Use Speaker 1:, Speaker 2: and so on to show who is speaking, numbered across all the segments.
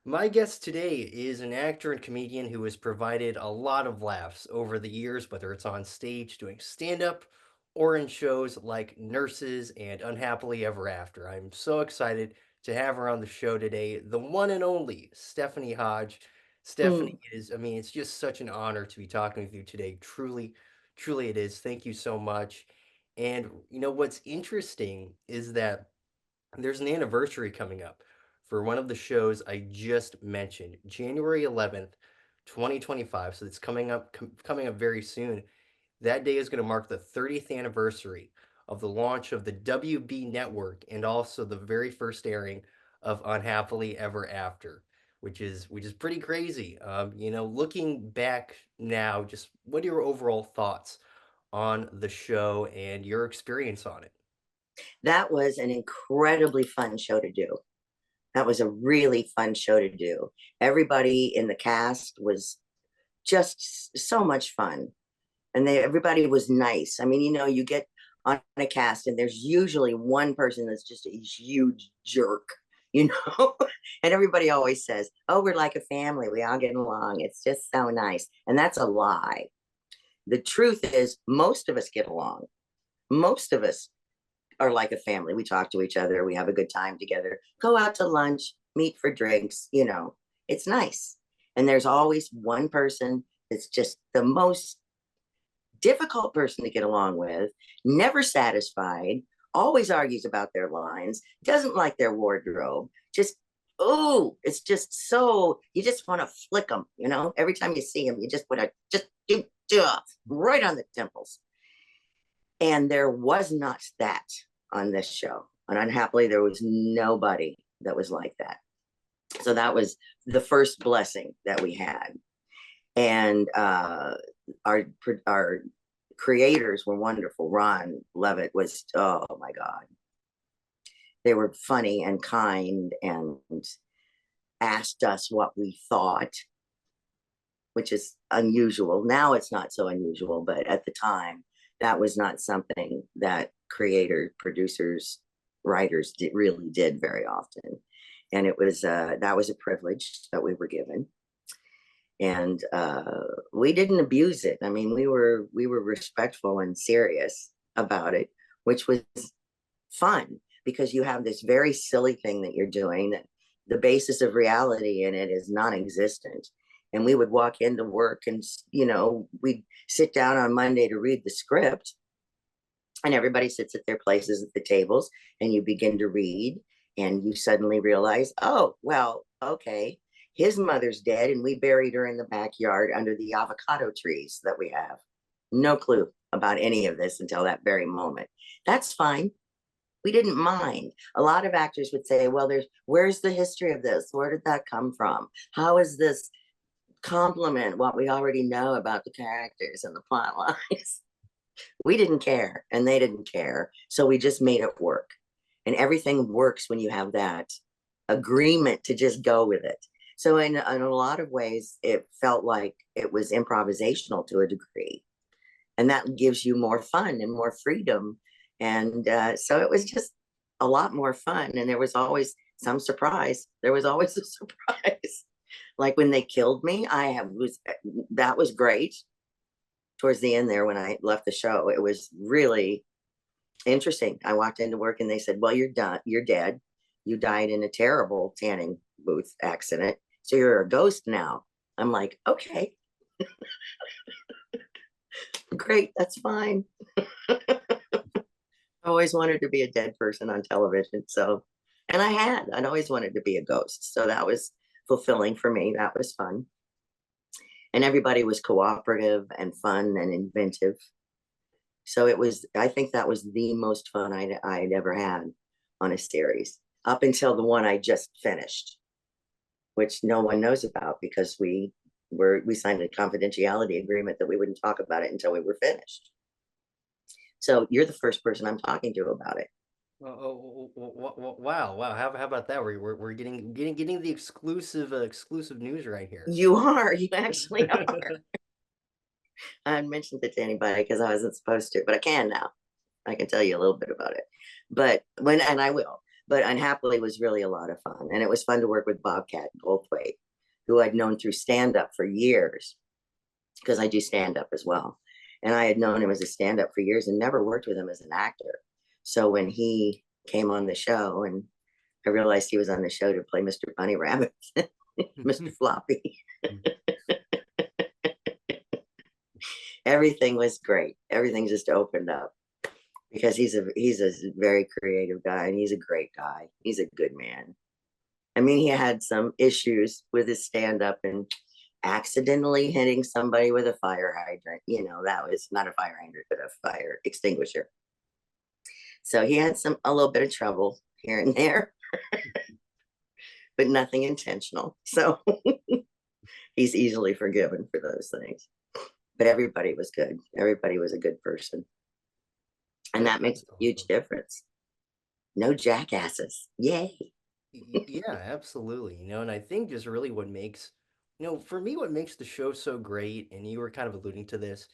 Speaker 1: My guest today is an actor and comedian who has provided a lot of laughs over the years, whether it's on stage doing stand up or in shows like Nurses and Unhappily Ever After. I'm so excited to have her on the show today, the one and only Stephanie Hodge. Stephanie,
Speaker 2: Mm.
Speaker 1: it's just such an honor to be talking with you today. Truly, truly it is. Thank you so much. And what's interesting is that there's an anniversary coming up for one of the shows I just mentioned, January 11th, 2025. So it's coming up very soon. That day is going to mark the 30th anniversary of the launch of the WB network and also the very first airing of Unhappily Ever After, which is pretty crazy. Looking back now, just what are your overall thoughts on the show and your experience on it?
Speaker 2: That was an incredibly fun show to do. That was a really fun show to do. Everybody in the cast was just so much fun. And everybody was nice. I mean, you get on a cast and there's usually one person that's just a huge jerk, you know? And everybody always says, "Oh, we're like a family. We all get along. It's just so nice." And that's a lie. The truth is, most of us get along. Most of us are like a family. We talk to each other, we have a good time together, go out to lunch, meet for drinks, it's nice. And there's always one person that's just the most difficult person to get along with, never satisfied, always argues about their lines, doesn't like their wardrobe, just oh, it's just so you just want to flick them, every time you see them, you just want to right on the temples. And there was not that on this show. And unhappily, there was nobody that was like that. So that was the first blessing that we had. And our creators were wonderful. Ron Levitt was, oh my God. They were funny and kind and asked us what we thought, which is unusual. Now it's not so unusual, but at the time, that was not something that creators, producers, writers really did very often. And it was that was a privilege that we were given, and we didn't abuse it. I mean, we were respectful and serious about it, which was fun because you have this very silly thing that you're doing that the basis of reality in it is non-existent. And we would walk into work and we'd sit down on Monday to read the script, and everybody sits at their places at the tables, and you begin to read, and you suddenly realize, oh well, okay, his mother's dead and we buried her in the backyard under the avocado trees that we have. No clue about any of this until that very moment. That's fine. We didn't mind. A lot of actors would say, well, where's the history of this? Where did that come from? How is this complement what we already know about the characters and the plot lines? We didn't care and they didn't care. So we just made it work. And everything works when you have that agreement to just go with it. So in a lot of ways, it felt like it was improvisational to a degree. And that gives you more fun and more freedom. And so it was just a lot more fun. And there was always some surprise. There was always a surprise. Like when they killed me, that was great. Towards the end there, when I left the show, it was really interesting. I walked into work and they said, "Well, you're done. You're dead. You died in a terrible tanning booth accident. So you're a ghost now." I'm like, okay, great. That's fine. I always wanted to be a dead person on television. So, and I'd always wanted to be a ghost. So that was fulfilling for me. That was fun. And everybody was cooperative and fun and inventive. So I think that was the most fun I'd ever had on a series up until the one I just finished, which no one knows about because we signed a confidentiality agreement that we wouldn't talk about it until we were finished. So you're the first person I'm talking to about it.
Speaker 1: Wow, wow. How about that? We're getting the exclusive news right here.
Speaker 2: You are, you actually are. I hadn't mentioned it to anybody because I wasn't supposed to, but I can now. I can tell you a little bit about it. But and I will. But Unhappily was really a lot of fun. And it was fun to work with Bobcat Goldthwait, who I'd known through stand up for years, because I do stand up as well. And I had known him as a stand up for years and never worked with him as an actor. So when he came on the show, and I realized he was on the show to play Mr. Bunny Rabbit, Mr. Floppy, everything was great. Everything just opened up because he's a very creative guy, and he's a great guy. He's a good man. I mean, he had some issues with his stand up and accidentally hitting somebody with a fire hydrant. You know, that was not a fire hydrant, but a fire extinguisher. So he had a little bit of trouble here and there, but nothing intentional. So he's easily forgiven for those things. But everybody was good. Everybody was a good person. And that makes
Speaker 1: That's
Speaker 2: a huge
Speaker 1: awesome.
Speaker 2: difference. No jackasses. Yay.
Speaker 1: Yeah, absolutely. And I think just really what makes, for me, what makes the show so great, and you were kind of alluding to this,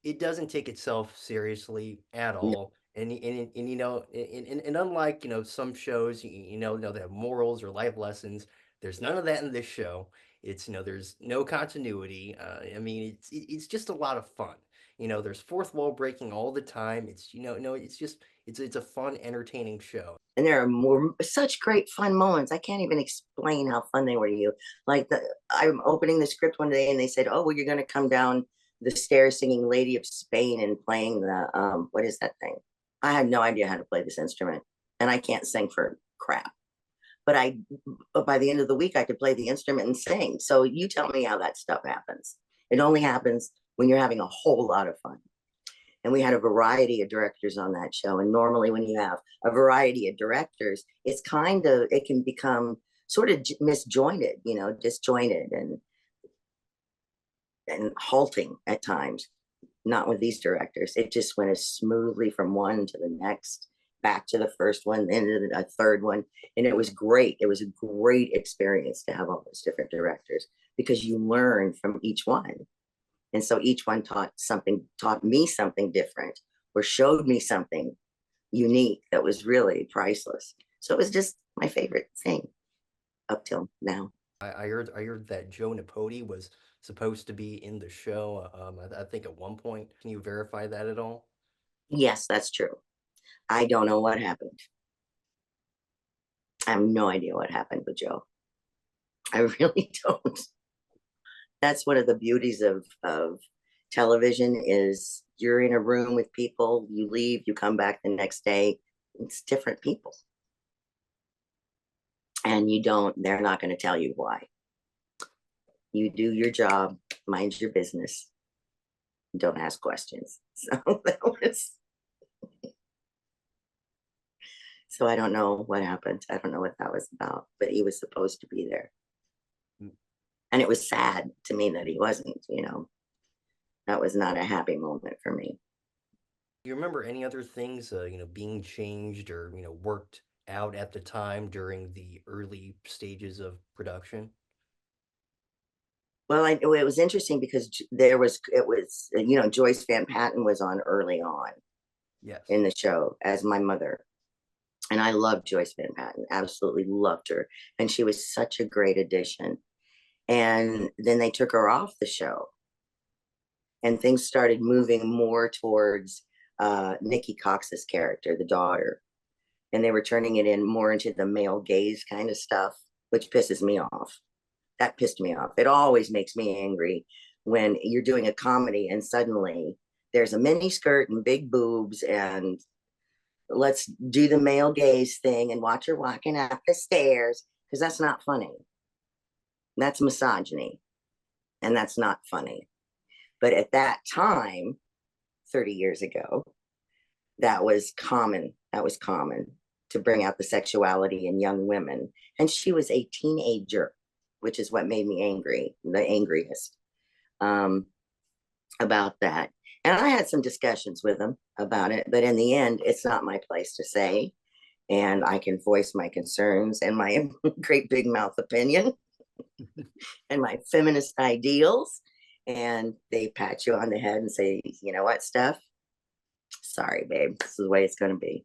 Speaker 1: it doesn't take itself seriously at
Speaker 2: No.
Speaker 1: all. And unlike, some shows, they have morals or life lessons, there's none of that in this show. There's no continuity. I mean, it's just a lot of fun. There's fourth wall breaking all the time. It's, no, it's just, it's a fun, entertaining show.
Speaker 2: And there are such great fun moments. I can't even explain how fun they were to you. Like I'm opening the script one day and they said, "Oh, well, you're going to come down the stairs singing Lady of Spain and playing the what is that thing?" I had no idea how to play this instrument, and I can't sing for crap. But by the end of the week, I could play the instrument and sing. So you tell me how that stuff happens. It only happens when you're having a whole lot of fun. And we had a variety of directors on that show. And normally, when you have a variety of directors, it can become sort of misjointed, disjointed and halting at times. Not with these directors. It just went as smoothly from one to the next, back to the first one, then to a third one. And it was great. It was a great experience to have all those different directors because you learn from each one. And so each one taught me something different or showed me something unique that was really priceless. So it was just my favorite thing up till now.
Speaker 1: I heard that Joe Napodi was supposed to be in the show. I think at one point. Can you verify that at all?
Speaker 2: Yes, that's true. I don't know what happened. I have no idea what happened with Joe. I really don't. That's one of the beauties of television is you're in a room with people, you leave, you come back the next day, it's different people. And they're not going to tell you why. You do your job, mind your business, don't ask questions. So I don't know what happened. I don't know what that was about, but he was supposed to be there.
Speaker 1: Mm.
Speaker 2: And it was sad to me that he wasn't. That was not a happy moment for me.
Speaker 1: Do you remember any other things, being changed or, worked out at the time during the early stages of production?
Speaker 2: Well, it was interesting because Joyce Van Patten was on early on
Speaker 1: Yes.
Speaker 2: in the show as my mother. And I loved Joyce Van Patten, absolutely loved her. And she was such a great addition. And then they took her off the show and things started moving more towards Nikki Cox's character, the daughter. And they were turning it in more into the male gaze kind of stuff, which pisses me off. That pissed me off. It always makes me angry when you're doing a comedy and suddenly there's a mini skirt and big boobs and let's do the male gaze thing and watch her walking up the stairs because that's not funny. That's misogyny and that's not funny. But at that time, 30 years ago, that was common. That was common to bring out the sexuality in young women. And she was a teenager, which is what made me angry, the angriest about that. And I had some discussions with him about it, but in the end, it's not my place to say. And I can voice my concerns and my great big mouth opinion and my feminist ideals. And they pat you on the head and say, you know what, Steph? Sorry, babe. This is the way it's going to be.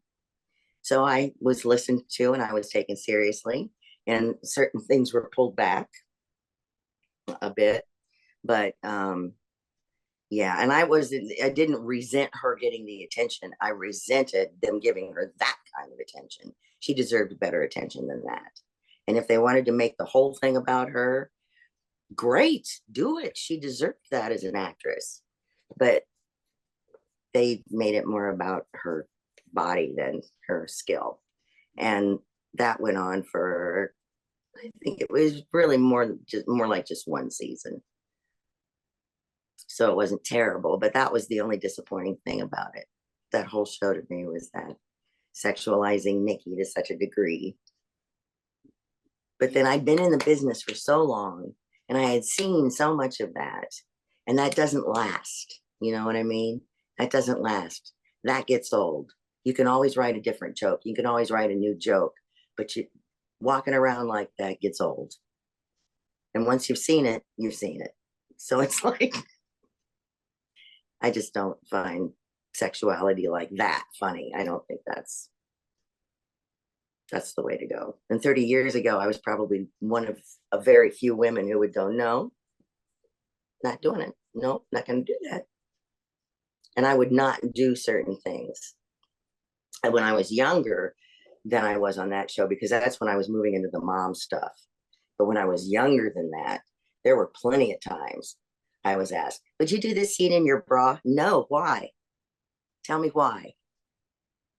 Speaker 2: So I was listened to and I was taken seriously, and certain things were pulled back a bit. But yeah, and I didn't resent her getting the attention. I resented them giving her that kind of attention. She deserved better attention than that. And if they wanted to make the whole thing about her, great, do it. She deserved that as an actress. But they made it more about her body than her skill. And that went on for, I think it was really more like just one season. So it wasn't terrible, but that was the only disappointing thing about it. That whole show to me was that sexualizing Nikki to such a degree. But then I'd been in the business for so long and I had seen so much of that, and that doesn't last. You know what I mean? That doesn't last. That gets old. You can always write a different joke. You can always write a new joke, but you walking around like that gets old. And once you've seen it, you've seen it. So it's like, I just don't find sexuality like that funny. I don't think that's the way to go. And 30 years ago, I was probably one of a very few women who would go, no, not doing it. No, not going to do that. And I would not do certain things. And when I was younger than I was on that show, because that's when I was moving into the mom stuff. But when I was younger than that, there were plenty of times I was asked, would you do this scene in your bra? No, why? Tell me why.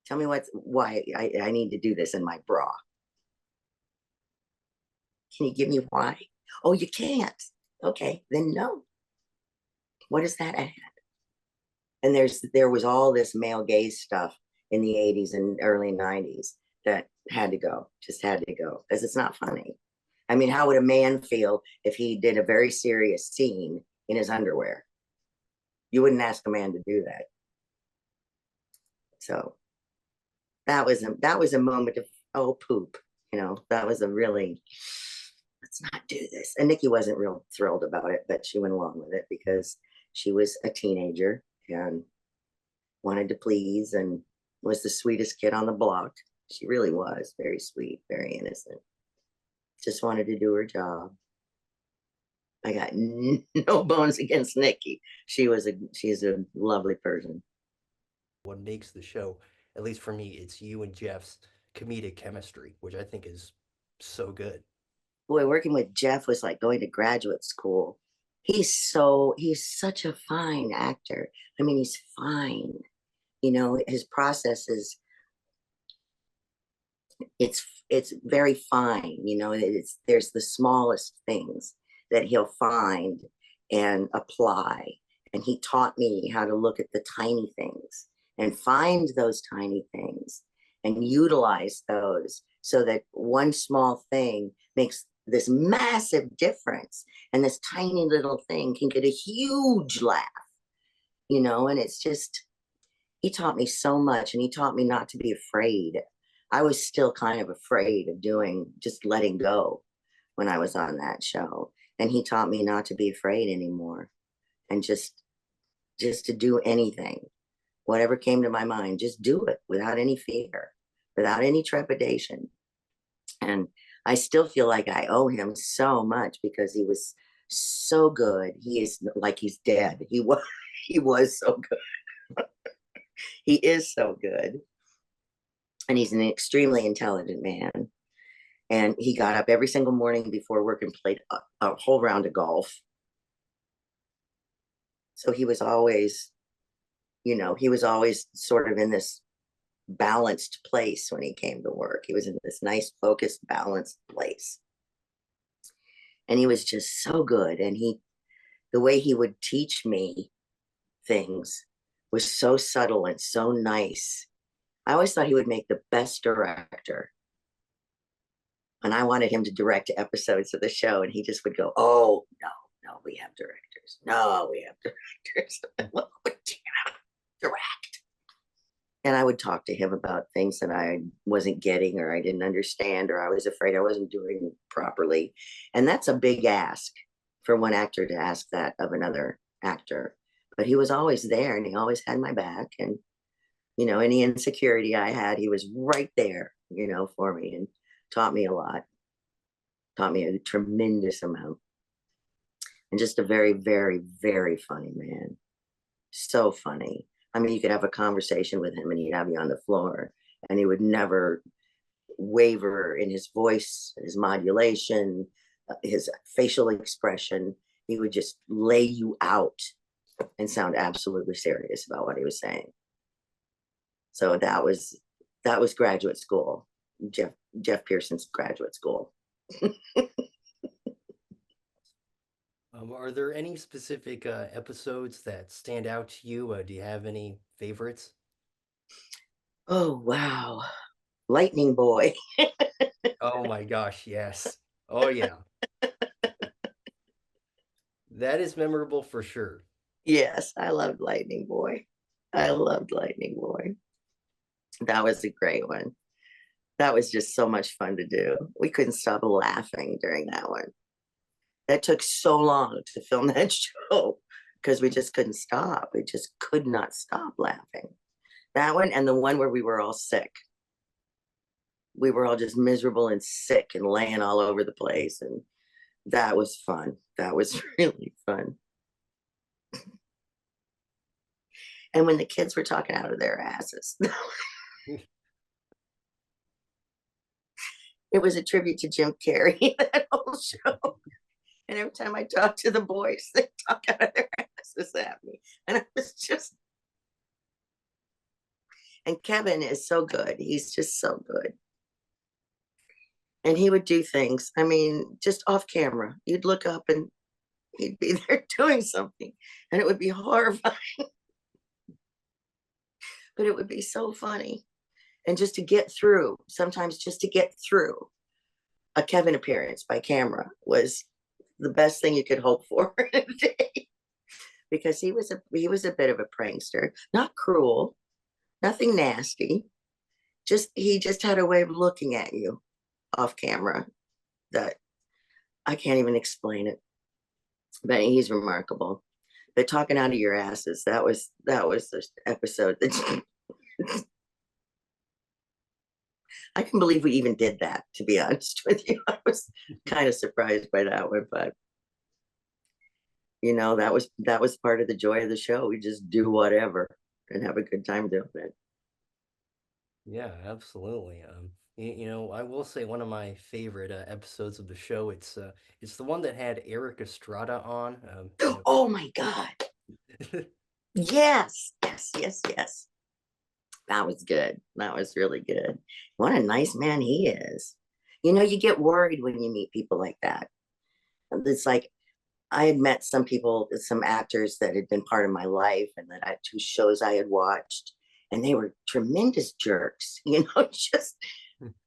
Speaker 2: Tell me why I need to do this in my bra. Can you give me why? Oh, you can't. Okay, then no. What does that add? And there was all this male gaze stuff in the 80s and early 90s that had to go, just had to go, because it's not funny. I mean, how would a man feel if he did a very serious scene in his underwear? You wouldn't ask a man to do that. So that was a moment of, oh, poop. You know, that was a really, let's not do this. And Nikki wasn't real thrilled about it, but she went along with it because she was a teenager and wanted to please and was the sweetest kid on the block. She really was very sweet, very innocent. Just wanted to do her job. I got no bones against Nikki. She's a lovely person.
Speaker 1: What makes the show, at least for me, it's you and Jeff's comedic chemistry, which I think is so good.
Speaker 2: Boy, working with Jeff was like going to graduate school. He's such a fine actor. I mean, he's fine. You know, his process is it's very fine. You know, it's there's the smallest things that he'll find and apply. And he taught me how to look at the tiny things and find those tiny things and utilize those so that one small thing makes this massive difference. And this tiny little thing can get a huge laugh, you know, and it's just, he taught me so much and he taught me not to be afraid. I was still kind of afraid of doing just letting go when I was on that show. And he taught me not to be afraid anymore and just to do anything, whatever came to my mind, just do it without any fear, without any trepidation. And I still feel like I owe him so much because he was so good. He is like he's dead. He was so good. He is so good. And he's an extremely intelligent man. And he got up every single morning before work and played a whole round of golf. So he was always, you know, he was always sort of in this balanced place when he came to work. He was in this nice, focused, balanced place. And he was just so good. And the way he would teach me things was so subtle and so nice. I always thought he would make the best director. And I wanted him to direct episodes of the show. And he just would go, oh, no, we have directors. No, we have directors. Direct. And I would talk to him about things that I wasn't getting or I didn't understand or I was afraid I wasn't doing properly. And that's a big ask for one actor to ask that of another actor. But he was always there and he always had my back. And You know, any insecurity I had, he was right there, you know, for me, and taught me a lot, taught me a tremendous amount, and just a very, very, very funny man. So funny. I mean, you could have a conversation with him and he'd have you on the floor, and he would never waver in his voice, his modulation, his facial expression. He would just lay you out and sound absolutely serious about what he was saying. So that was graduate school. Jeff Pearson's graduate school.
Speaker 1: Are there any specific episodes that stand out to you? Do you have any favorites?
Speaker 2: Oh wow, Lightning Boy.
Speaker 1: Oh my gosh, yes. Oh yeah, that is memorable for sure.
Speaker 2: Yes, I loved Lightning Boy. I loved Lightning Boy. That was a great one. That was just so much fun to do. We couldn't stop laughing during that one. That took so long to film that show because we just couldn't stop. We just could not stop laughing. That one and the one where we were all sick. We were all just miserable and sick and laying all over the place. And that was fun. That was really fun. And when the kids were talking out of their asses, it was a tribute to Jim Carrey, that whole show. And every time I talk to the boys, they talk out of their asses at me. And I was just, and Kevin is so good. He's just so good. And he would do things, I mean, just off camera. You'd look up and he'd be there doing something, and it would be horrifying, but it would be so funny. And just to get through, sometimes just to get through a Kevin appearance by camera was the best thing you could hope for in a day, because he was a bit of a prankster, not cruel, nothing nasty. Just he just had a way of looking at you off camera that I can't even explain it. But he's remarkable. But talking out of your asses, that was the episode that I can believe we even did that, to be honest with you. I was kind of surprised by that one, but that was part of the joy of the show. We just do whatever and have a good time doing it.
Speaker 1: Yeah, absolutely. I will say one of my favorite episodes of the show. It's the one that had Eric Estrada on.
Speaker 2: Oh my God. Yes, yes, yes, yes. That was good. That was really good. What a nice man he is. You get worried when you meet people like that. It's like I had met some people, some actors that had been part of my life, and that I two shows I had watched, and they were tremendous jerks. Just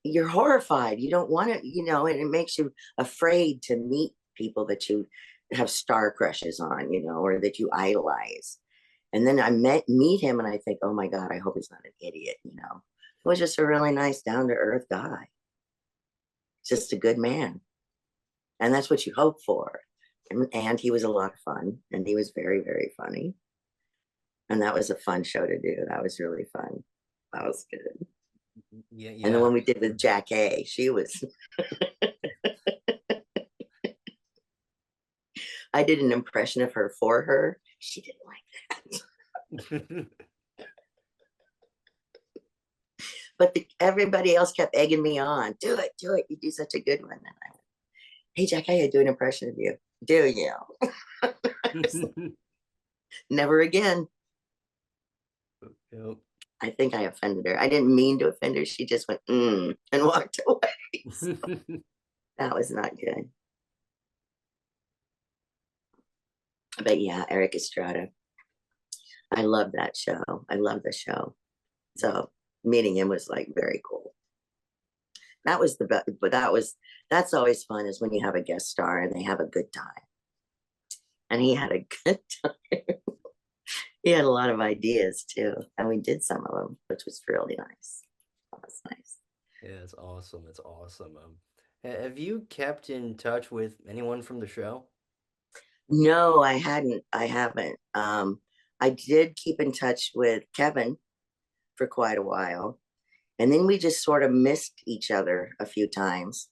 Speaker 2: you're horrified. You don't want to, and it makes you afraid to meet people that you have star crushes on, or that you idolize. And then meet him, and I think, oh my God, I hope he's not an idiot. He was just a really nice, down to earth guy, just a good man, and that's what you hope for. And he was a lot of fun, and he was very, very funny, and that was a fun show to do. That was really fun. That was good.
Speaker 1: Yeah,
Speaker 2: And the
Speaker 1: yeah.
Speaker 2: one we did with Jack A, she was. I did an impression of her for her. She didn't like that. But everybody else kept egging me on. Do it, do it. You do such a good one. And I went, hey, Jack, I do an impression of you. Do you? Never again.
Speaker 1: Yep.
Speaker 2: I think I offended her. I didn't mean to offend her. She just went, and walked away. So that was not good. But yeah, Eric Estrada. I love that show. I love the show. So meeting him was like very cool. That was the best, but that's always fun, is when you have a guest star and they have a good time. And he had a good time. He had a lot of ideas too, and we did some of them, which was really nice. That was nice.
Speaker 1: Yeah, it's awesome. It's awesome. Have you kept in touch with anyone from the show?
Speaker 2: No, I hadn't. I haven't. I did keep in touch with Kevin. for quite a while. And then we just sort of missed each other a few times.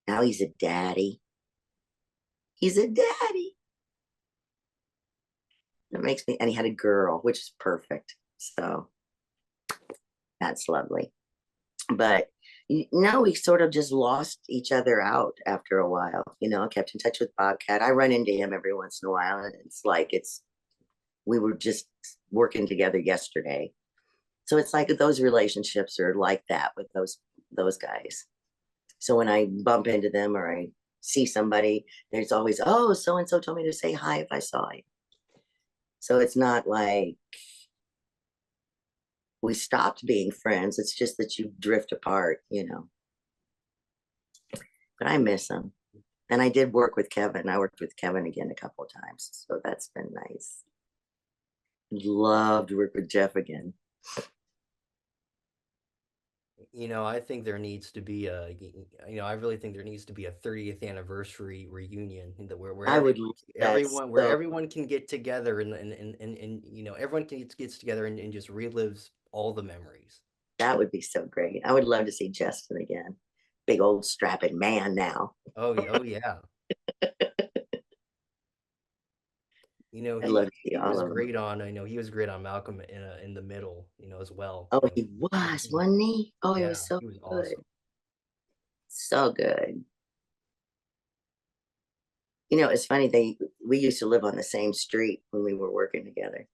Speaker 2: Now he's a daddy. He's a daddy. That makes me, and he had a girl, which is perfect. So that's lovely. But no, we sort of just lost each other out after a while. I kept in touch with Bobcat. I run into him every once in a while, and it's like we were just working together yesterday. So it's like those relationships are like that with those guys. So when I bump into them or I see somebody, there's always, oh, so and so told me to say hi if I saw you. So it's not like we stopped being friends. It's just that you drift apart. But I miss him. And I did work with Kevin. I worked with Kevin again a couple of times. So that's been nice. Loved to work with Jeff again.
Speaker 1: I think there needs to be I really think there needs to be a 30th anniversary reunion where
Speaker 2: I would love that.
Speaker 1: where
Speaker 2: So
Speaker 1: everyone can get together and everyone gets together and just relives all the memories.
Speaker 2: that would be so great. I would love to see Justin again. Big old strapping man now.
Speaker 1: Oh yeah.
Speaker 2: I'd love to see
Speaker 1: He
Speaker 2: all
Speaker 1: was
Speaker 2: of them.
Speaker 1: great on he was great on Malcolm in the Middle, as well.
Speaker 2: Oh, he was, wasn't he? Oh, he
Speaker 1: Yeah,
Speaker 2: was so
Speaker 1: he was
Speaker 2: good.
Speaker 1: awesome.
Speaker 2: So good. It's funny, we used to live on the same street when we were working together.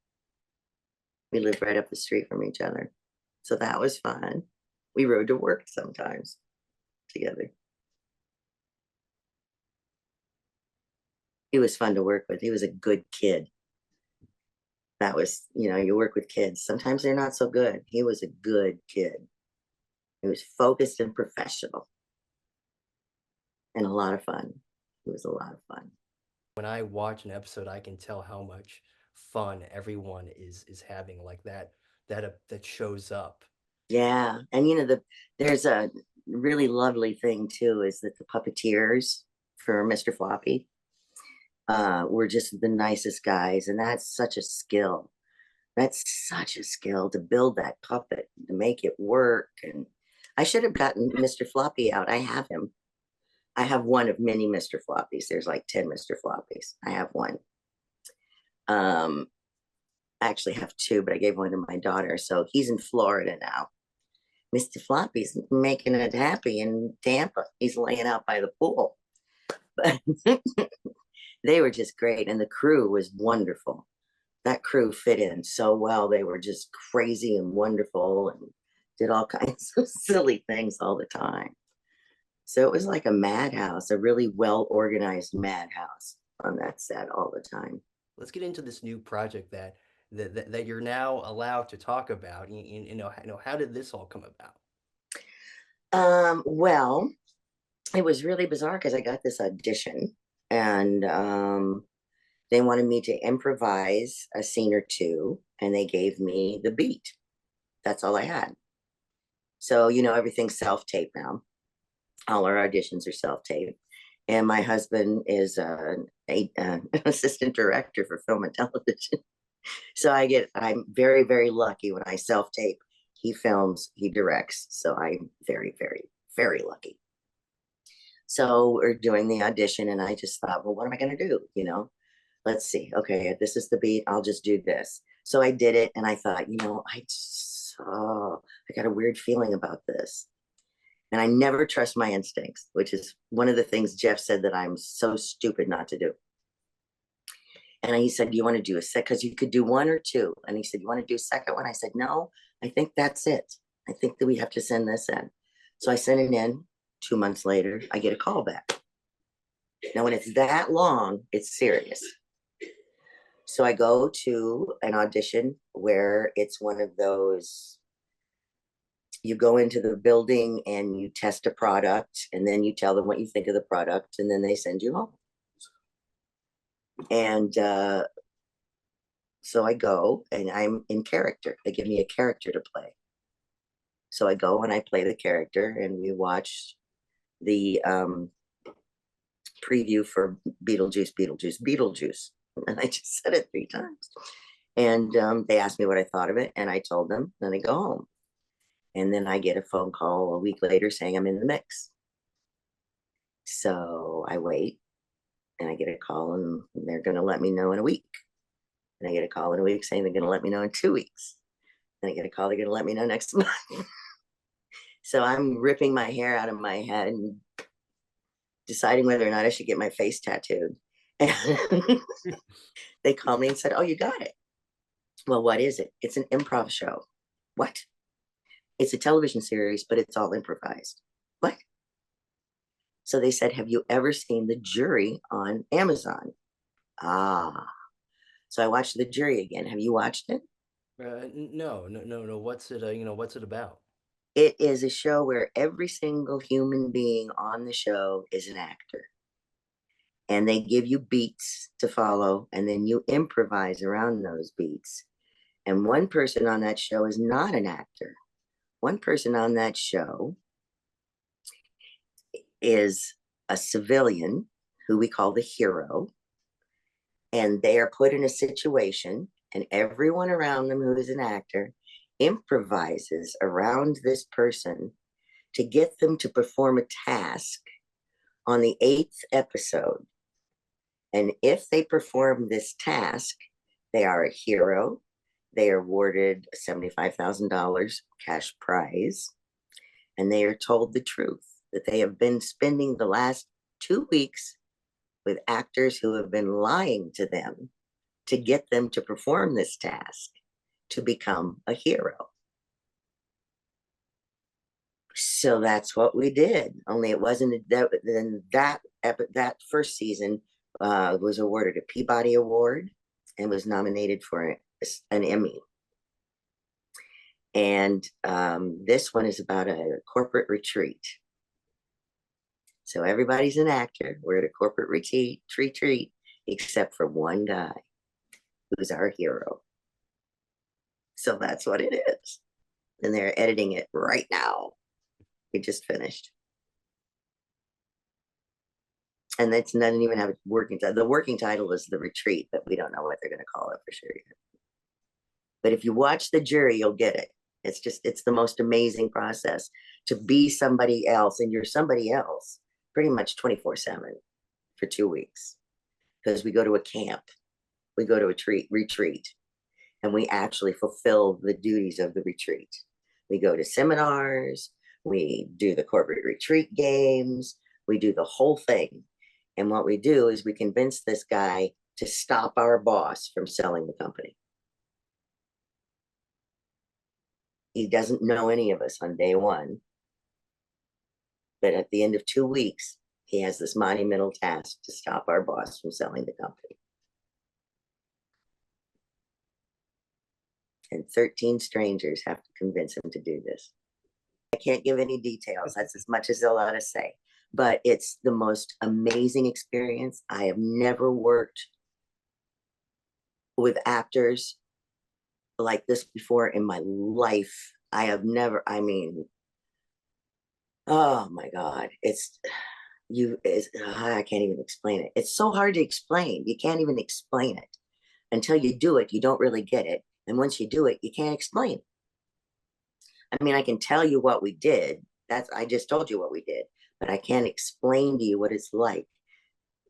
Speaker 2: We lived right up the street from each other. So that was fun. We rode to work sometimes together. He was fun to work with. He was a good kid. That was, you work with kids. Sometimes they're not so good. He was a good kid. He was focused and professional and a lot of fun. It was a lot of fun.
Speaker 1: When I watch an episode, I can tell how much fun everyone is having, like that shows up.
Speaker 2: Yeah. And there's a really lovely thing too, is that the puppeteers for Mr. Floppy were just the nicest guys. And that's such a skill. That's such a skill to build that puppet, to make it work. And I should have gotten Mr. Floppy out. I have him. I have one of many Mr. Floppies. There's like 10 Mr. Floppies. I have one. I actually have two, but I gave one to my daughter. So he's in Florida now. Mr. Floppy's making it happy in Tampa. He's laying out by the pool. But they were just great. And the crew was wonderful. That crew fit in so well. They were just crazy and wonderful and did all kinds of silly things all the time. So it was like a madhouse, a really well organized madhouse on that set all the time.
Speaker 1: Let's get into this new project that you're now allowed to talk about. How did this all come about?
Speaker 2: Well, it was really bizarre because I got this audition and they wanted me to improvise a scene or two, and they gave me the beat. That's all I had. So, everything's self tape now. All our auditions are self tape. And my husband is an assistant director for film and television. So I'm very, very lucky when I self tape. He films, he directs. So I'm very, very, very lucky. So we're doing the audition, and I just thought, well, what am I going to do? Let's see. Okay, this is the beat. I'll just do this. So I did it, and I thought, I got a weird feeling about this. And I never trust my instincts, which is one of the things Jeff said that I'm so stupid not to do. And he said, do you want to do a set? Because you could do one or two. And he said, you want to do a second one? I said, no, I think that's it. I think that we have to send this in. So I sent it in. 2 months later, I get a call back. Now, when it's that long, it's serious. So I go to an audition where it's one of those, you go into the building and you test a product, and then you tell them what you think of the product, and then they send you home. And so I go, and I'm in character. They give me a character to play. So I go and I play the character, and we watch the preview for Beetlejuice, Beetlejuice, Beetlejuice. And I just said it 3 times. And they asked me what I thought of it, and I told them. Then I go home, and then I get a phone call a week later saying I'm in the mix. So I wait, and I get a call, and they're going to let me know in a week. And I get a call in a week saying they're going to let me know in 2 weeks. And I get a call, they're going to let me know next month. So I'm ripping my hair out of my head and deciding whether or not I should get my face tattooed. And they called me and said, "Oh, you got it." Well, what is it? It's an improv show. What? It's a television series, but it's all improvised. What? So they said, "Have you ever seen The Jury on Amazon?" Ah. So I watched The Jury again. Have you watched it?
Speaker 1: No, no, no, no. What's it? What's it about?
Speaker 2: It is a show where every single human being on the show is an actor. And they give you beats to follow, and then you improvise around those beats. And one person on that show is not an actor. One person on that show is a civilian who we call the hero. And they are put in a situation, and everyone around them who is an actor improvises around this person to get them to perform a task on the eighth episode. And if they perform this task, they are a hero. They are awarded a $75,000 cash prize. And they are told the truth that they have been spending the last 2 weeks with actors who have been lying to them to get them to perform this task to become a hero. So that's what we did. Only it wasn't that. Then that first season was awarded a Peabody Award and was nominated for an Emmy. And this one is about a corporate retreat. So everybody's an actor. We're at a corporate retreat, except for one guy who's our hero. So that's what it is. And they're editing it right now. We just finished. And that's not even have a working title. The working title is The Retreat, but we don't know what they're going to call it for sure yet. But if you watch The Jury, you'll get it. It's the most amazing process to be somebody else, and you're somebody else pretty much 24/7 for 2 weeks. Because we go to a camp, we go to a retreat, and we actually fulfill the duties of the retreat. We go to seminars, we do the corporate retreat games, we do the whole thing. And what we do is we convince this guy to stop our boss from selling the company. He doesn't know any of us on day one. But at the end of 2 weeks, he has this monumental task to stop our boss from selling the company. And 13 strangers have to convince him to do this. I can't give any details. That's as much as they'll let us say. But it's the most amazing experience. I have never worked with actors like this before in my life. I have never, I mean, oh my God. I can't even explain it. It's so hard to explain. You can't even explain it. Until you do it, you don't really get it. And once you do it, you can't explain. I mean, I can tell you what we did. I just told you what we did, but I can't explain to you what it's like.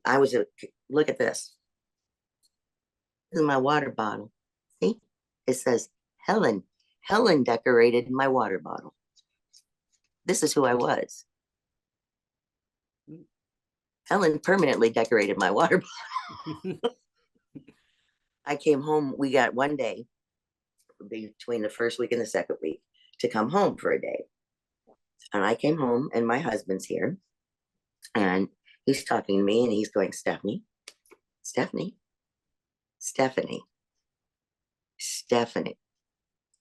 Speaker 2: Look at this. This is my water bottle. See? It says Helen. Helen decorated my water bottle. This is who I was. Helen permanently decorated my water bottle. I came home. We got one day between the first week and the second week to come home for a day. And I came home, and my husband's here, and he's talking to me, and he's going, Stephanie, Stephanie, Stephanie, Stephanie,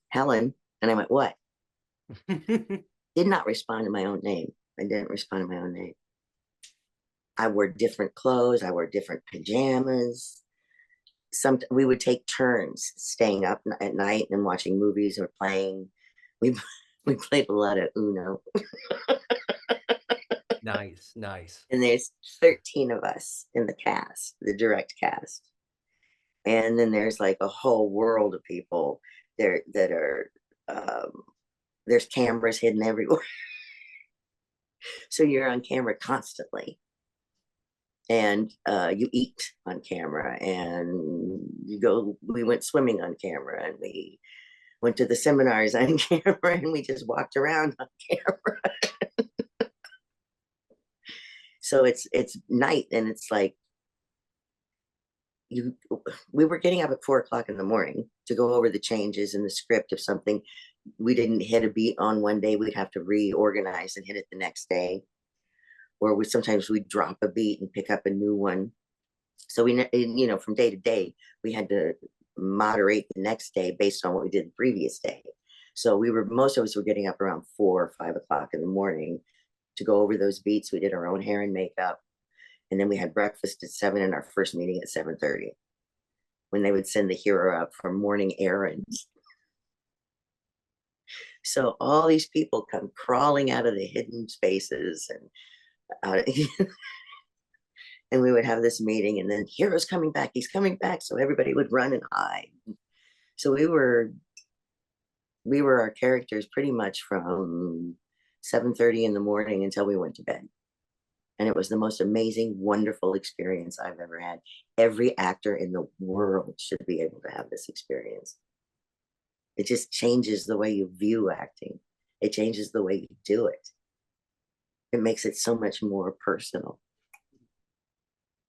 Speaker 2: Helen. And I went, what? Did not respond to my own name. I didn't respond to my own name. I wore different clothes. I wore different pajamas. We would take turns staying up at night and watching movies or playing. We we played a lot of Uno.
Speaker 1: Nice, nice.
Speaker 2: And there's 13 of us in the cast, the direct cast. And then there's like a whole world of people there that are there's cameras hidden everywhere. So you're on camera constantly, and you eat on camera, and we went swimming on camera, and we went to the seminars on camera, and we just walked around on camera. So it's night, and it's like you we were getting up at 4 o'clock in the morning to go over the changes in the script. If something we didn't hit a beat on one day, we'd have to reorganize and hit it the next day. Or we sometimes we'd drop a beat and pick up a new one. So from day to day, we had to moderate the next day based on what we did the previous day. So most of us were getting up around 4 or 5 o'clock in the morning to go over those beats. We did our own hair and makeup, and then we had breakfast at 7 and our first meeting at 7:30, when they would send the hero out for morning errands. So all these people come crawling out of the hidden spaces, and out and we would have this meeting, and then hero's coming back, he's coming back. So everybody would run and hide. So we were our characters pretty much from 7:30 in the morning until we went to bed. And it was the most amazing, wonderful experience I've ever had. Every actor in the world should be able to have this experience. It just changes the way you view acting. It changes the way you do it. It makes it so much more personal.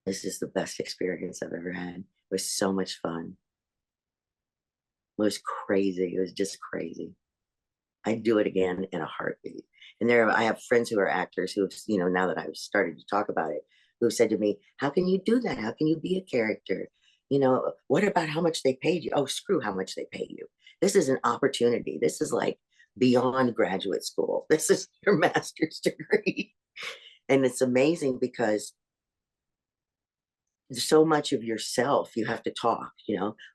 Speaker 2: This is the best experience I've ever had. It was so much fun. It was crazy. It was just crazy. I'd do it again in a heartbeat. And I have friends who are actors who have, now that I've started to talk about it, who have said to me, how can you do that? How can you be a character? What about how much they paid you? Oh, screw how much they pay you. This is an opportunity. This is like beyond graduate school. This is your master's degree. And it's amazing because so much of yourself, you have to talk,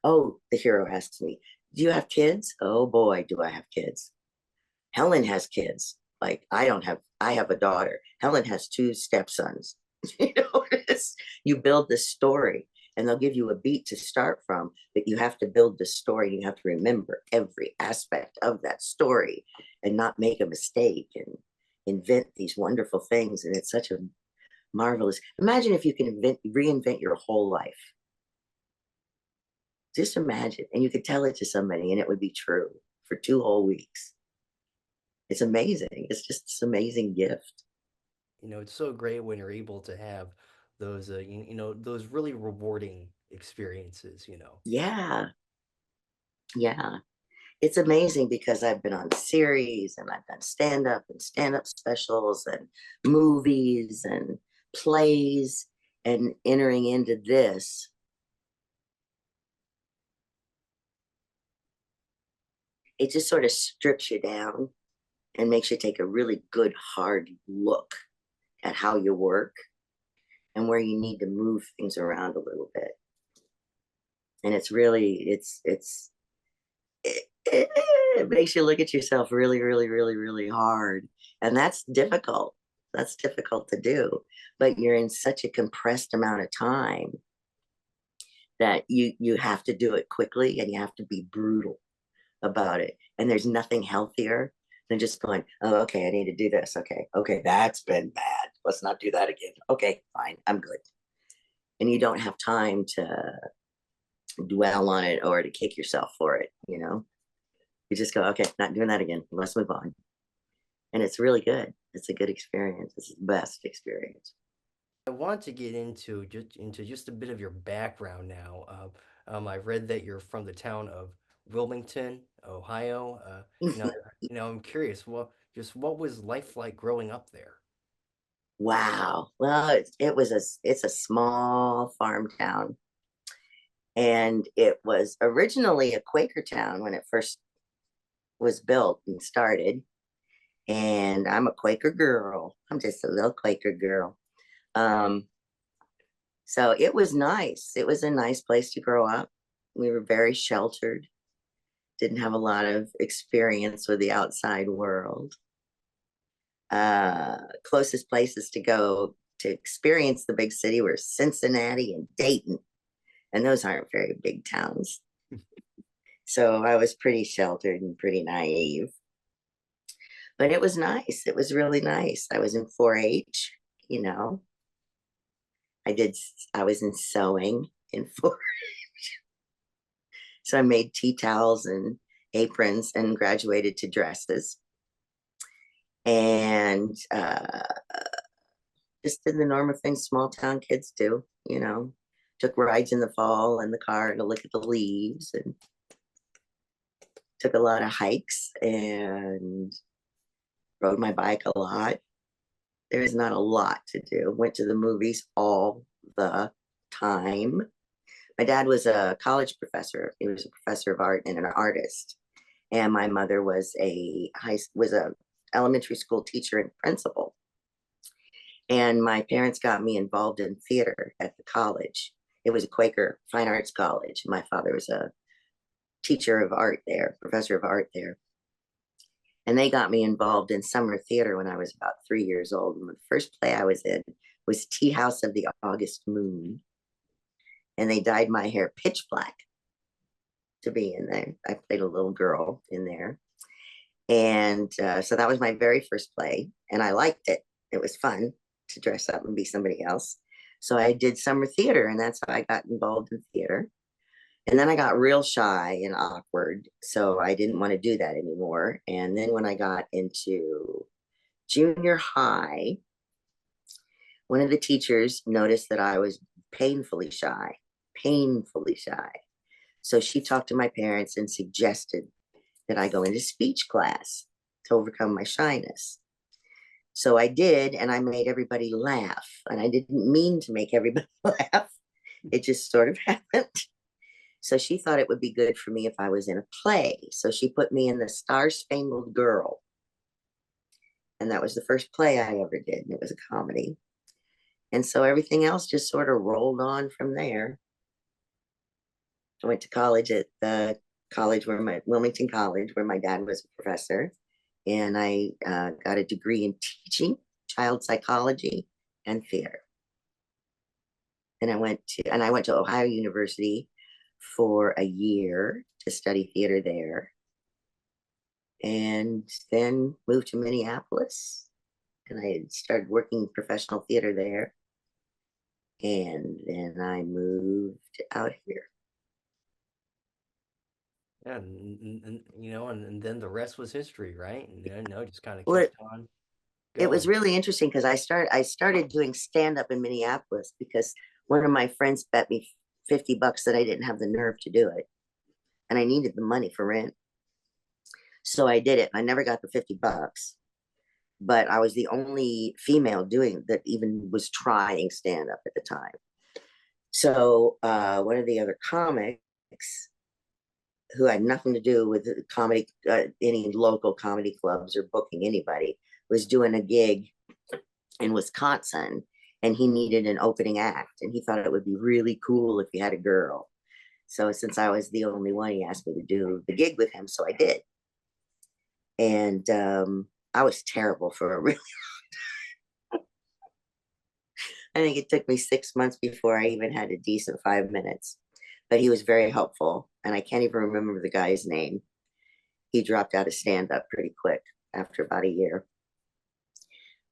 Speaker 2: Oh, the hero asks me, do you have kids? Oh boy, do I have kids. Helen has kids. Like I have a daughter. Helen has two stepsons. You build this story, and they'll give you a beat to start from, but you have to build the story. You have to remember every aspect of that story and not make a mistake and invent these wonderful things. And it's such a marvelous. Imagine if you can reinvent your whole life. Just imagine, and you could tell it to somebody, and it would be true for 2 whole weeks. It's amazing. It's just this amazing gift.
Speaker 1: It's so great when you're able to have those, those really rewarding experiences.
Speaker 2: Yeah, yeah. It's amazing because I've been on series, and I've done stand up specials and movies and plays, and entering into this, it just sort of strips you down and makes you take a really good hard look at how you work and where you need to move things around a little bit. And it's really it makes you look at yourself really, really, really, really hard. And that's difficult. That's difficult to do. But you're in such a compressed amount of time that you have to do it quickly, and you have to be brutal about it. And there's nothing healthier than just going, oh, okay, I need to do this. Okay, that's been bad. Let's not do that again. Okay, fine, I'm good. And you don't have time to dwell on it or to kick yourself for it. You just go, okay, not doing that again. Let's move on. And it's really good. It's a good experience. It's the best experience.
Speaker 1: I want to get into just a bit of your background now. I read that you're from the town of Wilmington, Ohio. I'm curious. What was life like growing up there?
Speaker 2: Wow. Well, it's a small farm town, and it was originally a Quaker town when it first was built and started. And I'm a Quaker girl. I'm just a little Quaker girl. Um, so it was nice. It was a nice place to grow up. We were very sheltered, didn't have a lot of experience with the outside world. Closest places to go to experience the big city were Cincinnati and Dayton. and those aren't very big towns. So I was pretty sheltered and pretty naive, but it was nice. It was really nice. I was in 4-H, you know. I was in sewing in 4. So I made tea towels and aprons and graduated to dresses. And just did the normal things small town kids do, you know. Took rides in the fall in the car to look at the leaves, and took a lot of hikes and rode my bike a lot. There's not a lot to do. Went to the movies all the time. My dad was a college professor. He was a professor of art and an artist. And my mother was a elementary school teacher and principal. And my parents got me involved in theater at the college. It was a Quaker fine arts college. My father was a teacher of art there, professor of art there. And they got me involved in summer theater when I was about 3 years old. And the first play I was in was Tea House of the August Moon. And they dyed my hair pitch black to be in there. I played a little girl in there. And so that was my very first play. And I liked it. It was fun to dress up and be somebody else. So I did summer theater, and that's how I got involved in theater. And then I got real shy and awkward. So I didn't want to do that anymore. And then when I got into junior high, one of the teachers noticed that I was painfully shy, painfully shy. So she talked to my parents and suggested that I go into speech class to overcome my shyness. So I did, and I made everybody laugh. And I didn't mean to make everybody laugh. It just sort of happened. So she thought it would be good for me if I was in a play. So she put me in the Star Spangled Girl. And that was the first play I ever did. And it was a comedy. And so everything else just sort of rolled on from there. I went to college at the college Wilmington College, where my dad was a professor. And I got a degree in teaching, child psychology, and theater. And I went to Ohio University for a year to study theater there, and then moved to Minneapolis, and I started working professional theater there, and then I moved out here.
Speaker 1: Yeah, and then the rest was history, right? And then no, just kind of
Speaker 2: Well,
Speaker 1: kept on
Speaker 2: it was
Speaker 1: going.
Speaker 2: really interesting because I started doing stand up in Minneapolis because one of my friends bet me $50 that I didn't have the nerve to do it, and I needed the money for rent. So I did it. I never got the $50, but I was the only female doing that, even was trying stand up at the time. So one of the other comics who had nothing to do with comedy, any local comedy clubs or booking anybody, was doing a gig in Wisconsin, and he needed an opening act, and he thought it would be really cool if he had a girl. So since I was the only one, he asked me to do the gig with him, so I did. And I was terrible for a really I think it took me 6 months before I even had a decent 5 minutes. But he was very helpful. And I can't even remember the guy's name. He dropped out of stand up pretty quick after about a year.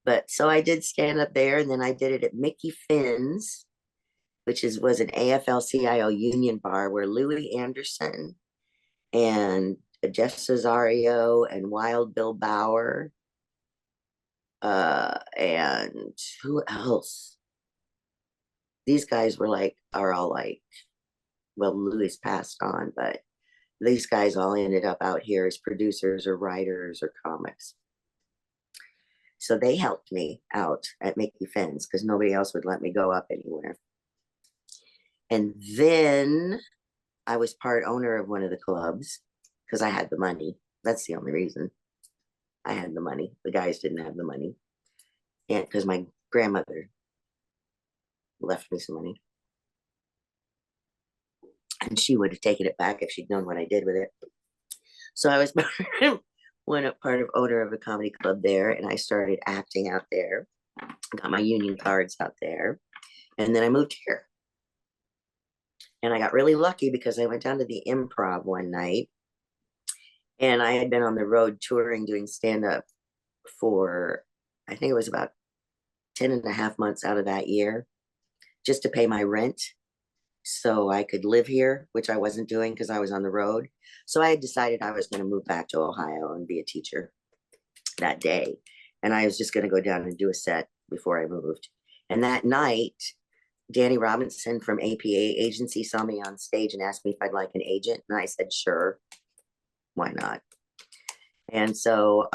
Speaker 2: But so I did stand up there, and then I did it at Mickey Finn's, which was an AFL-CIO union bar where Louis Anderson and Jeff Cesario and Wild Bill Bauer and who else? These guys are all like, well, Louis passed on, but these guys all ended up out here as producers or writers or comics. So they helped me out at Mickey Finn's because nobody else would let me go up anywhere. And then I was part owner of one of the clubs because I had the money. That's the only reason. I had the money. The guys didn't have the money. And because my grandmother left me some money. And she would have taken it back if she'd known what I did with it. So I was part of owner of a comedy club there, and I started acting out there. Got my union cards out there, and then I moved here. And I got really lucky because I went down to the Improv one night, and I had been on the road touring doing stand up for, I think it was about 10 and a half months out of that year, just to pay my rent so I could live here, which I wasn't doing because I was on the road. So I had decided I was going to move back to Ohio and be a teacher that day. And I was just going to go down and do a set before I moved. And that night, Danny Robinson from APA agency saw me on stage and asked me if I'd like an agent. And I said, sure, why not? And so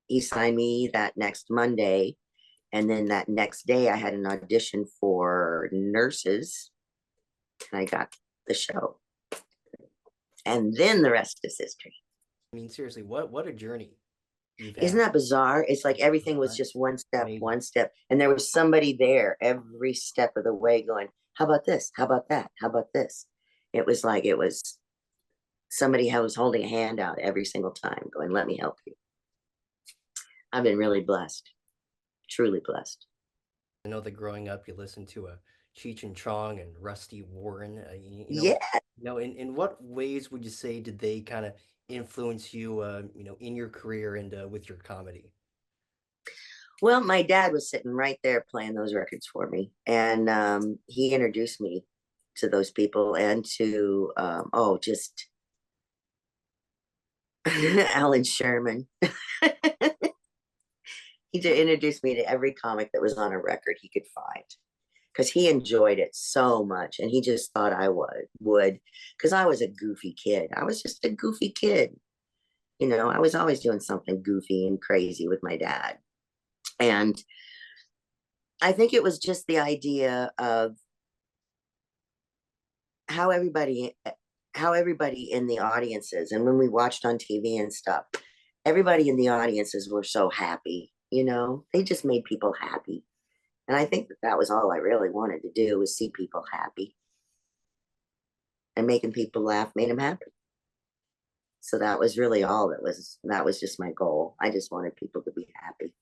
Speaker 2: he signed me that next Monday. And then that next day, I had an audition for nurses, and I got the show. And then the rest is history.
Speaker 1: I mean, seriously, what a journey you've
Speaker 2: Isn't
Speaker 1: had.
Speaker 2: that bizarre? It's like everything was
Speaker 1: Right?
Speaker 2: just one step,
Speaker 1: Amazing.
Speaker 2: one step. And there was somebody there every step of the way going, how about this? How about that? How about this? It was like it was somebody who was holding a hand out every single time, going, let me help you. I've been really blessed, truly blessed.
Speaker 1: I know that growing up, you listened to Cheech and Chong and Rusty Warren.
Speaker 2: Yeah.
Speaker 1: In what ways would you say did they kind of influence you, in your career and with your comedy?
Speaker 2: Well, my dad was sitting right there playing those records for me. And he introduced me to those people and to, just Alan Sherman. He introduced me to every comic that was on a record he could find because he enjoyed it so much, and he just thought I would because I was a goofy kid. I was just a goofy kid. I was always doing something goofy and crazy with my dad. And I think it was just the idea of how everybody how everybody in the audiences, and when we watched on TV and stuff, everybody in the audiences were so happy. They just made people happy. And I think that that was all I really wanted to do, was see people happy, and making people laugh made them happy. So that was really all that was just my goal. I just wanted people to be happy.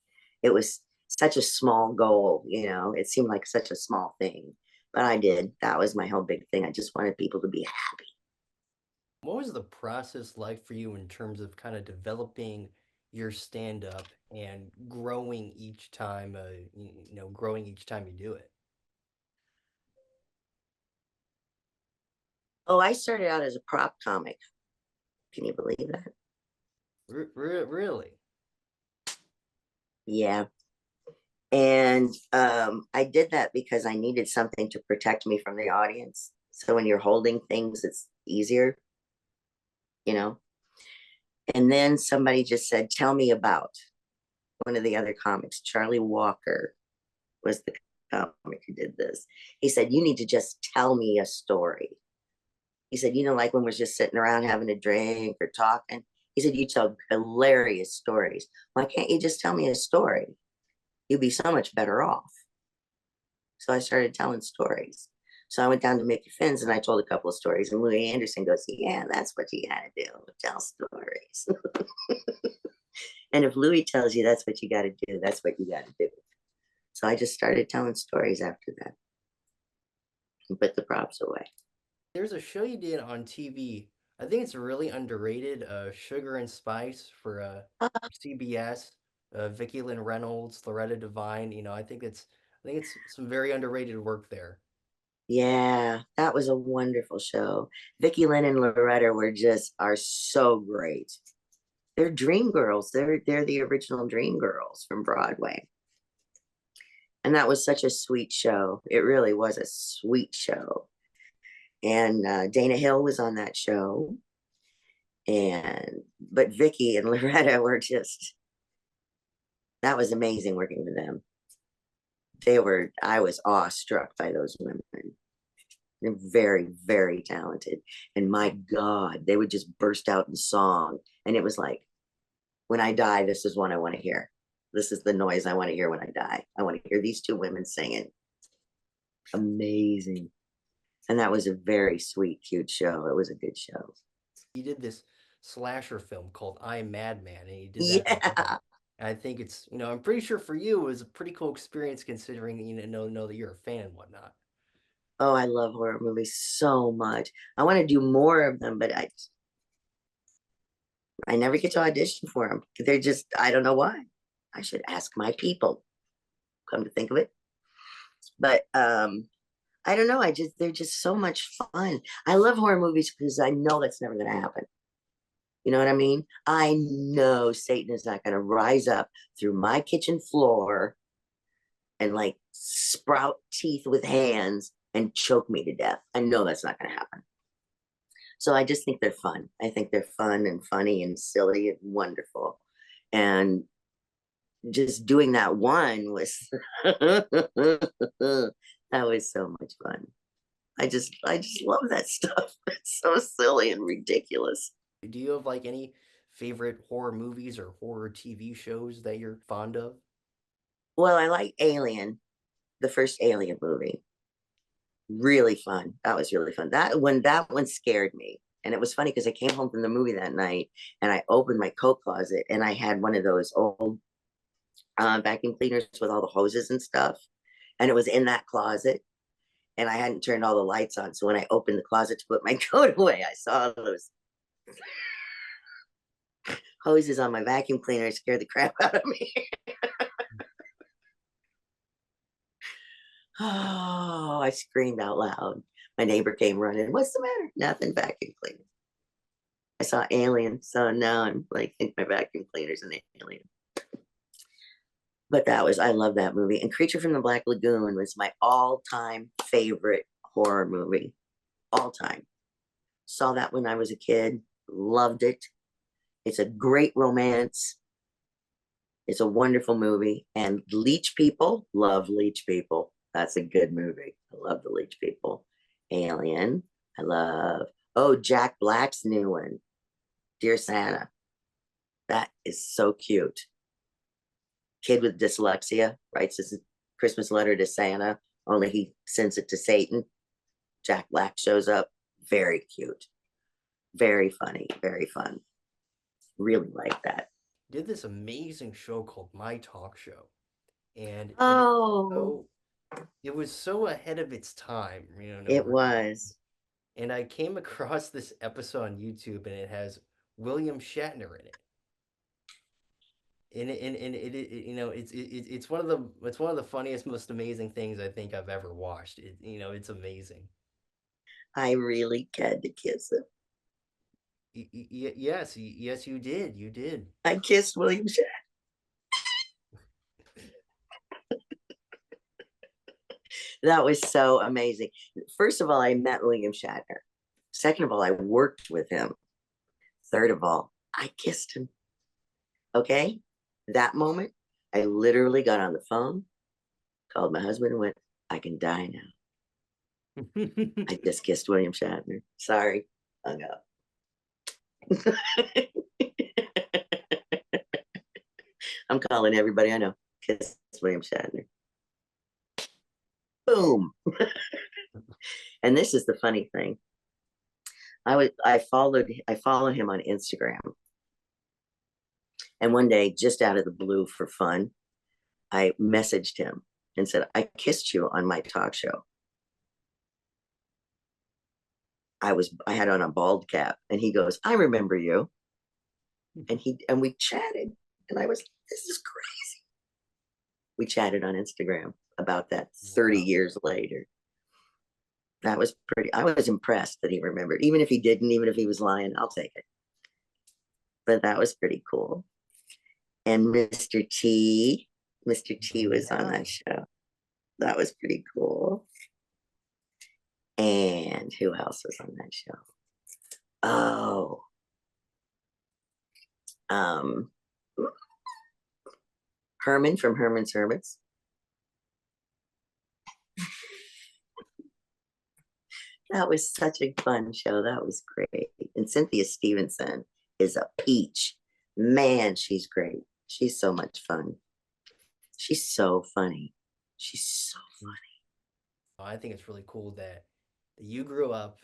Speaker 2: It was such a small goal, it seemed like such a small thing, but that was my whole big thing. I just wanted people to be happy.
Speaker 1: What was the process like for you in terms of kind of developing your stand up and growing each time, growing each time you do it?
Speaker 2: Oh, I started out as a prop comic. Can you believe that?
Speaker 1: Really?
Speaker 2: Yeah. And I did that because I needed something to protect me from the audience. So when you're holding things, it's easier, you know. And then somebody just said, "Tell me about," one of the other comics. Charlie Walker was the comic who did this. He said, "You need to just tell me a story." He said, like when we're just sitting around having a drink or talking. He said, "You tell hilarious stories. Why can't you just tell me a story? You'd be so much better off." So I started telling stories. So I went down to Mickey Finn's and I told a couple of stories. And Louis Anderson goes, "Yeah, that's what you got to do, tell stories." And if Louis tells you that's what you got to do, that's what you got to do. So I just started telling stories after that and put the props away.
Speaker 1: There's a show you did on TV. I think it's really underrated. Sugar and Spice for CBS. Vicki Lynn Reynolds, Loretta Devine. I think it's some very underrated work there.
Speaker 2: Yeah, that was a wonderful show. Vicki Lynn and Loretta are so great. They're dream girls. They're the original dream girls from Broadway. And that was such a sweet show. It really was a sweet show. And Dana Hill was on that show. But Vicky and Loretta were just, that was amazing working with them. I was awestruck by those women. They're very, very talented. And my God, they would just burst out in song. And it was like, when I die, this is what I want to hear. This is the noise I want to hear when I die. I want to hear these two women singing. Amazing. And that was a very sweet, cute show. It was a good show.
Speaker 1: He did this slasher film called I Am Madman, and he did that as well.
Speaker 2: Yeah.
Speaker 1: And I think I'm pretty sure for you it was a pretty cool experience considering know that you're a fan and whatnot.
Speaker 2: Oh, I love horror movies so much. I want to do more of them, but I never get to audition for them. They're just, I don't know why. I should ask my people, come to think of it. But I don't know. I just, they're just so much fun. I love horror movies because I know that's never going to happen. You know what I mean? I know Satan is not going to rise up through my kitchen floor and like sprout teeth with hands and choke me to death. I know that's not going to happen. So I just think they're fun. I think they're fun and funny and silly and wonderful. And just doing that one was that was so much fun. I just love that stuff. It's so silly and ridiculous.
Speaker 1: Do you have like any favorite horror movies or horror TV shows that you're fond of?
Speaker 2: Well, I like Alien, the first Alien movie. Really fun. That was really fun. That one scared me. And it was funny because I came home from the movie that night and I opened my coat closet and I had one of those old vacuum cleaners with all the hoses and stuff. And it was in that closet and I hadn't turned all the lights on. So when I opened the closet to put my coat away, I saw those hoses on my vacuum cleaner. It scared the crap out of me. Oh, I screamed out loud. My neighbor came running. What's the matter? Nothing, vacuum cleaner. I saw Alien, so now I'm like, think my vacuum cleaner's an alien. But I love that movie. And Creature from the Black Lagoon was my all time favorite horror movie, all time. Saw that when I was a kid, loved it. It's a great romance. It's a wonderful movie. And Leech People, love Leech People. That's a good movie. I love the Leech People. Alien, I love. Oh, Jack Black's new one, Dear Santa. That is so cute. Kid with dyslexia writes his Christmas letter to Santa, only he sends it to Satan. Jack Black shows up. Very cute. Very funny. Very fun. Really like that.
Speaker 1: Did this amazing show called My Talk Show, and
Speaker 2: Oh,
Speaker 1: so it was so ahead of its time,
Speaker 2: it was.
Speaker 1: and I came across this episode on YouTube, and it has William Shatner in it. It's one of the funniest, most amazing things I think I've ever watched. It's amazing.
Speaker 2: I really had to kiss him.
Speaker 1: Yes, yes, you did.
Speaker 2: I kissed William Shatner. That was so amazing. First of all, I met William Shatner. Second of all, I worked with him. Third of all, I kissed him. Okay. That moment, I literally got on the phone, called my husband, and went, I can die now. I just kissed William Shatner. Sorry, hung up. I'm calling everybody I know. Kiss William Shatner. Boom. And this is the funny thing. I followed him on Instagram. And one day, just out of the blue for fun, I messaged him and said, I kissed you on my talk show. I had on a bald cap and he goes, I remember you. And we chatted. And I was, this is crazy. We chatted on Instagram about that 30
Speaker 1: Wow.
Speaker 2: years later. That was pretty, I was impressed that he remembered. Even if he didn't, even if he was lying, I'll take it. But that was pretty cool. And Mr. T was on
Speaker 1: Yeah.
Speaker 2: that show. That was pretty cool. And who else was on that show? Oh, um, Herman from Herman's Hermits. That was such a fun show. That was great. And Cynthia Stevenson is a peach. Man, she's great. She's so much fun. She's so funny. She's so
Speaker 1: I think it's really cool that you grew up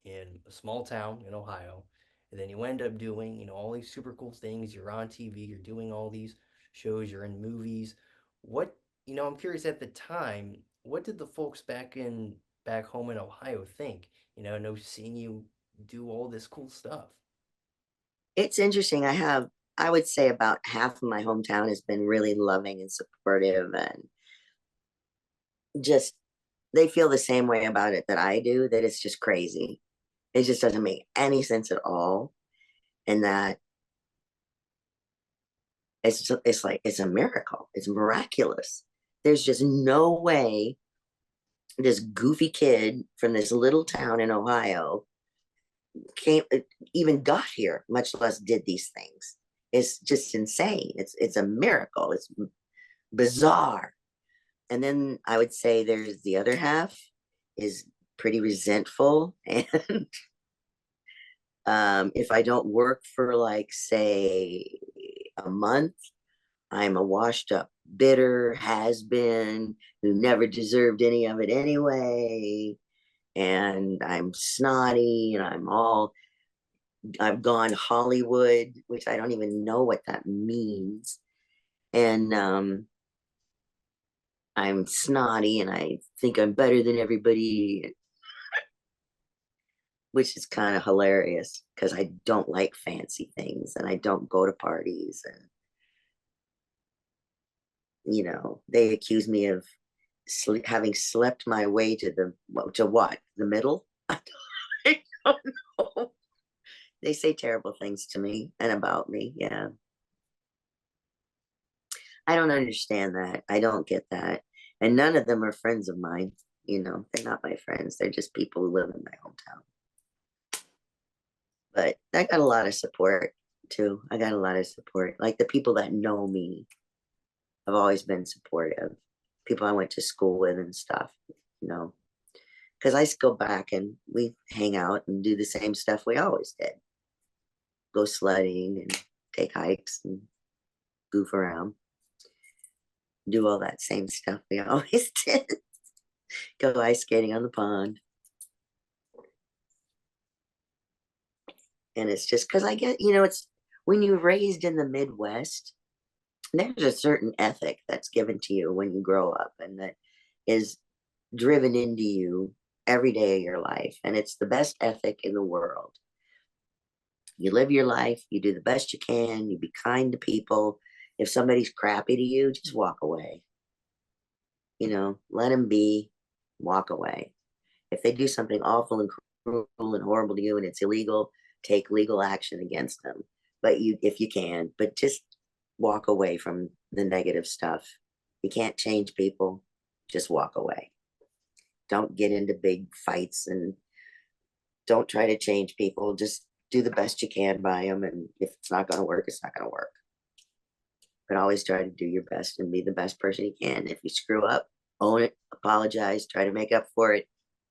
Speaker 1: in a small town in Ohio, and then you end up doing, all these super cool things. You're on TV, you're doing all these shows, you're in movies. What, I'm curious at the time, what did the folks back in back home in Ohio think? No seeing you do all this cool stuff.
Speaker 2: It's interesting. I would say about half of my hometown has been really loving and supportive, and just they feel the same way about it that I do, that it's just crazy. It just doesn't make any sense at all. And that it's like it's a miracle. It's miraculous. There's just no way this goofy kid from this little town in Ohio came even got here, much less did these things. It's just insane. It's a miracle. It's bizarre. And then I would say there's the other half is pretty resentful. And if I don't work for, like, say, a month, I'm a washed up, bitter has been who never deserved any of it anyway. And I'm snotty and I've gone Hollywood, which I don't even know what that means. And I'm snotty and I think I'm better than everybody, which is kind of hilarious because I don't like fancy things and I don't go to parties. And, they accuse me of having slept my way to what? The middle? I don't know. They say terrible things to me and about me. Yeah. I don't understand that. I don't get that. And none of them are friends of mine. They're not my friends. They're just people who live in my hometown. But I got a lot of support too. I got a lot of support. Like the people that know me have always been supportive. People I went to school with and stuff, you know, because I go back and we hang out and do the same stuff we always did. Go sledding and take hikes and goof around, do all that same stuff we always did. Go ice skating on the pond. And it's just because I get, it's when you're raised in the Midwest, there's a certain ethic that's given to you when you grow up and that is driven into you every day of your life. And it's the best ethic in the world. You live your life, you do the best you can, you be kind to people. If somebody's crappy to you, just walk away. Let them be, walk away. If they do something awful and cruel and horrible to you and it's illegal, take legal action against them. But if you can, but just walk away from the negative stuff. You can't change people, just walk away. Don't get into big fights and don't try to change people. Just do the best you can by them. And if it's not going to work, it's not going to work. But always try to do your best and be the best person you can. If you screw up, own it, apologize, try to make up for it.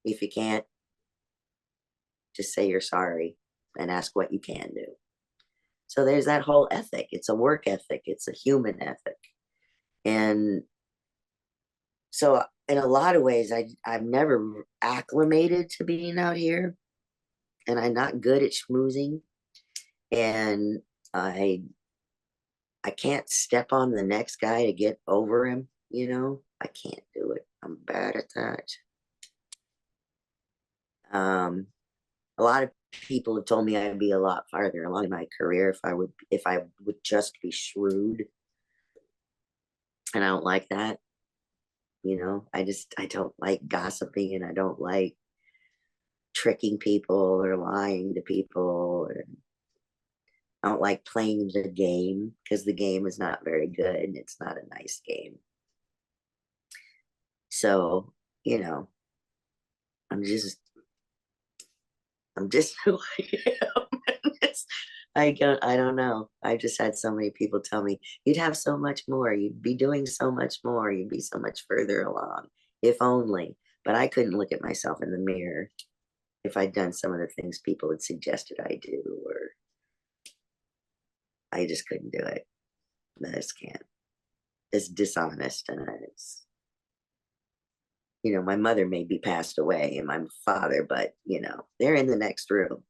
Speaker 2: If you can't, just say you're sorry and ask what you can do. So there's that whole ethic. It's a work ethic, it's a human ethic. And so in a lot of ways, I've never acclimated to being out here, and I'm not good at schmoozing. And I can't step on the next guy to get over him, I can't do it. I'm bad at that. A lot of people have told me I'd be a lot farther along in my career if I would just be shrewd. And I don't like that. I don't like gossiping and I don't like tricking people or lying to people. And I don't like playing the game because the game is not very good. It's not a nice game. So, I'm just I'm just who I am. I don't know. I just had so many people tell me you'd have so much more. You'd be doing so much more. You'd be so much further along, if only. But I couldn't look at myself in the mirror if I'd done some of the things people had suggested I do, or I just couldn't do it. I just can't. It's dishonest, and my mother may be passed away and my father, but they're in the next room.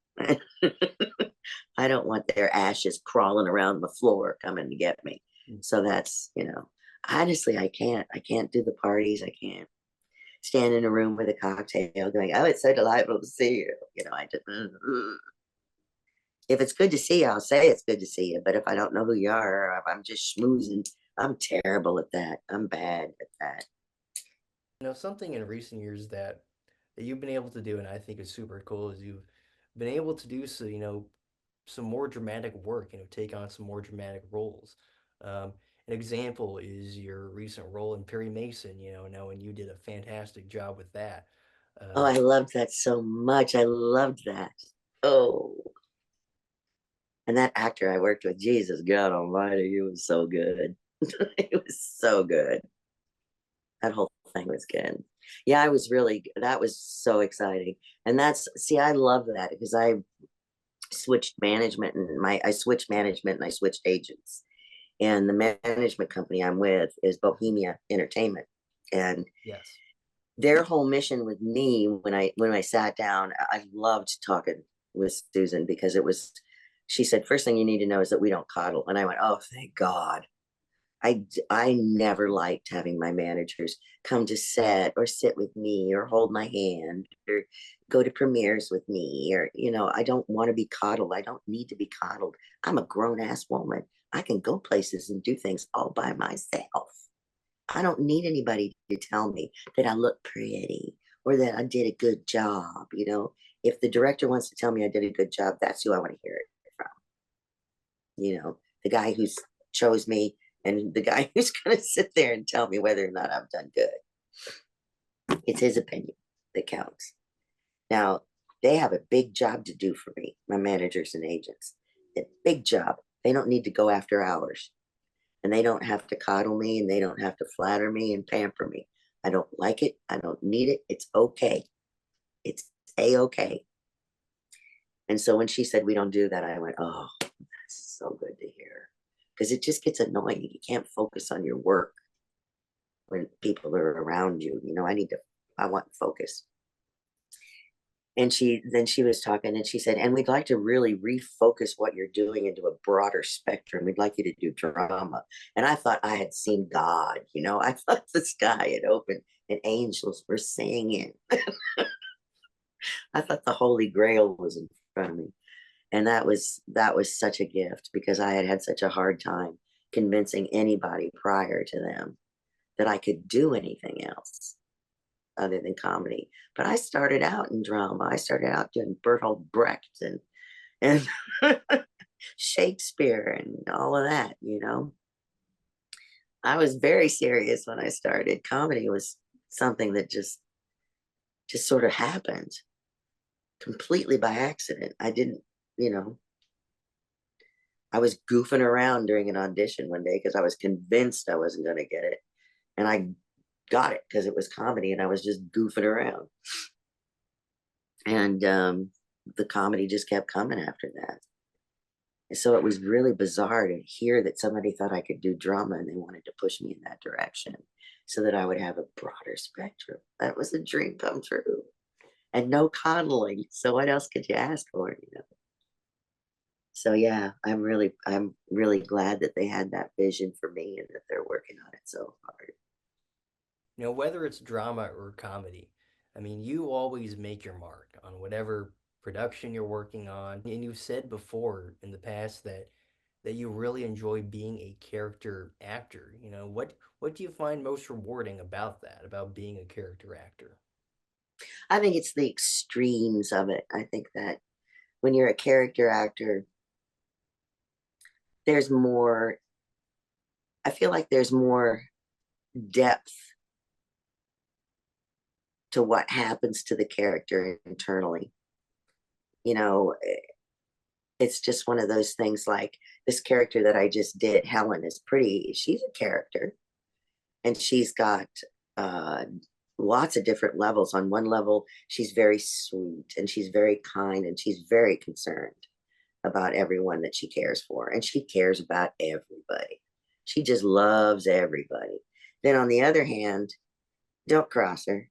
Speaker 2: I don't want their ashes crawling around the floor coming to get me. So that's, honestly, I can't do the parties. I can't. stand in a room with a cocktail going, oh, it's so delightful to see you. I just, if it's good to see you, I'll say it's good to see you. But if I don't know who you are, or if I'm just schmoozing, I'm terrible at that. I'm bad at that.
Speaker 1: Something in recent years that you've been able to do, and I think is super cool, is you've been able to do so, some more dramatic work, take on some more dramatic roles. Um, an example is your recent role in Perry Mason, knowing you did a fantastic job with that.
Speaker 2: Oh,
Speaker 1: Um,
Speaker 2: I loved that so much. I loved that. Oh, and that actor I worked with, Jesus God Almighty, he was so good. It was so good. That whole thing was good. Yeah, I was really, that was so exciting. And see, I love that because I switched management and I switched agents. And the management company I'm with is Bohemia Entertainment. And
Speaker 1: yes.
Speaker 2: their whole mission with me when I sat down, I loved talking with Susan because she said, first thing you need to know is that we don't coddle. And I went, oh, thank God. I never liked having my managers come to set or sit with me or hold my hand or go to premieres with me or I don't want to be coddled. I don't need to be coddled. I'm a grown ass woman. I can go places and do things all by myself. I don't need anybody to tell me that I look pretty or that I did a good job. If the director wants to tell me I did a good job, that's who I want to hear it from. The guy who's chose me and the guy who's going to sit there and tell me whether or not I've done good. It's his opinion that counts. Now, they have a big job to do for me, my managers and agents. A big job. They don't need to go after hours and they don't have to coddle me and they don't have to flatter me and pamper me. I don't like it. I don't need it. It's okay. It's a-okay. And so when she said we don't do that, I went, oh, that's so good to hear. Because it just gets annoying. You can't focus on your work when people are around you. I want focus. And she was talking and she said, and we'd like to really refocus what you're doing into a broader spectrum. We'd like you to do drama. And I thought I had seen God, I thought the sky had opened and angels were singing. I thought the Holy Grail was in front of me. And that was such a gift because I had had such a hard time convincing anybody prior to them that I could do anything else other than comedy. But I started out in drama. I started out doing Bertolt Brecht and Shakespeare and all of that. I was very serious when I started. Comedy was something that just sort of happened completely by accident. I didn't, you know, I was goofing around during an audition one day because I was convinced I wasn't going to get it. And I got it because it was comedy and I was just goofing around. And the comedy just kept coming after that. And so it was really bizarre to hear that somebody thought I could do drama and they wanted to push me in that direction so that I would have a broader spectrum. That was a dream come true. And no coddling. So what else could you ask for? So yeah, I'm really glad that they had that vision for me and that they're working on it so hard.
Speaker 1: Whether it's drama or comedy, I mean, you always make your mark on whatever production you're working on. And you've said before in the past that you really enjoy being a character actor. What do you find most rewarding about that, about being a character actor?
Speaker 2: I think it's the extremes of it. I think that when you're a character actor, there's more, I feel like there's more depth to what happens to the character internally. You know, it's just one of those things like this character that I just did, Helen, she's a character and she's got uh, lots of different levels. On one level, she's very sweet and she's very kind and she's very concerned about everyone that she cares for. And she cares about everybody. She just loves everybody. Then on the other hand, don't cross her.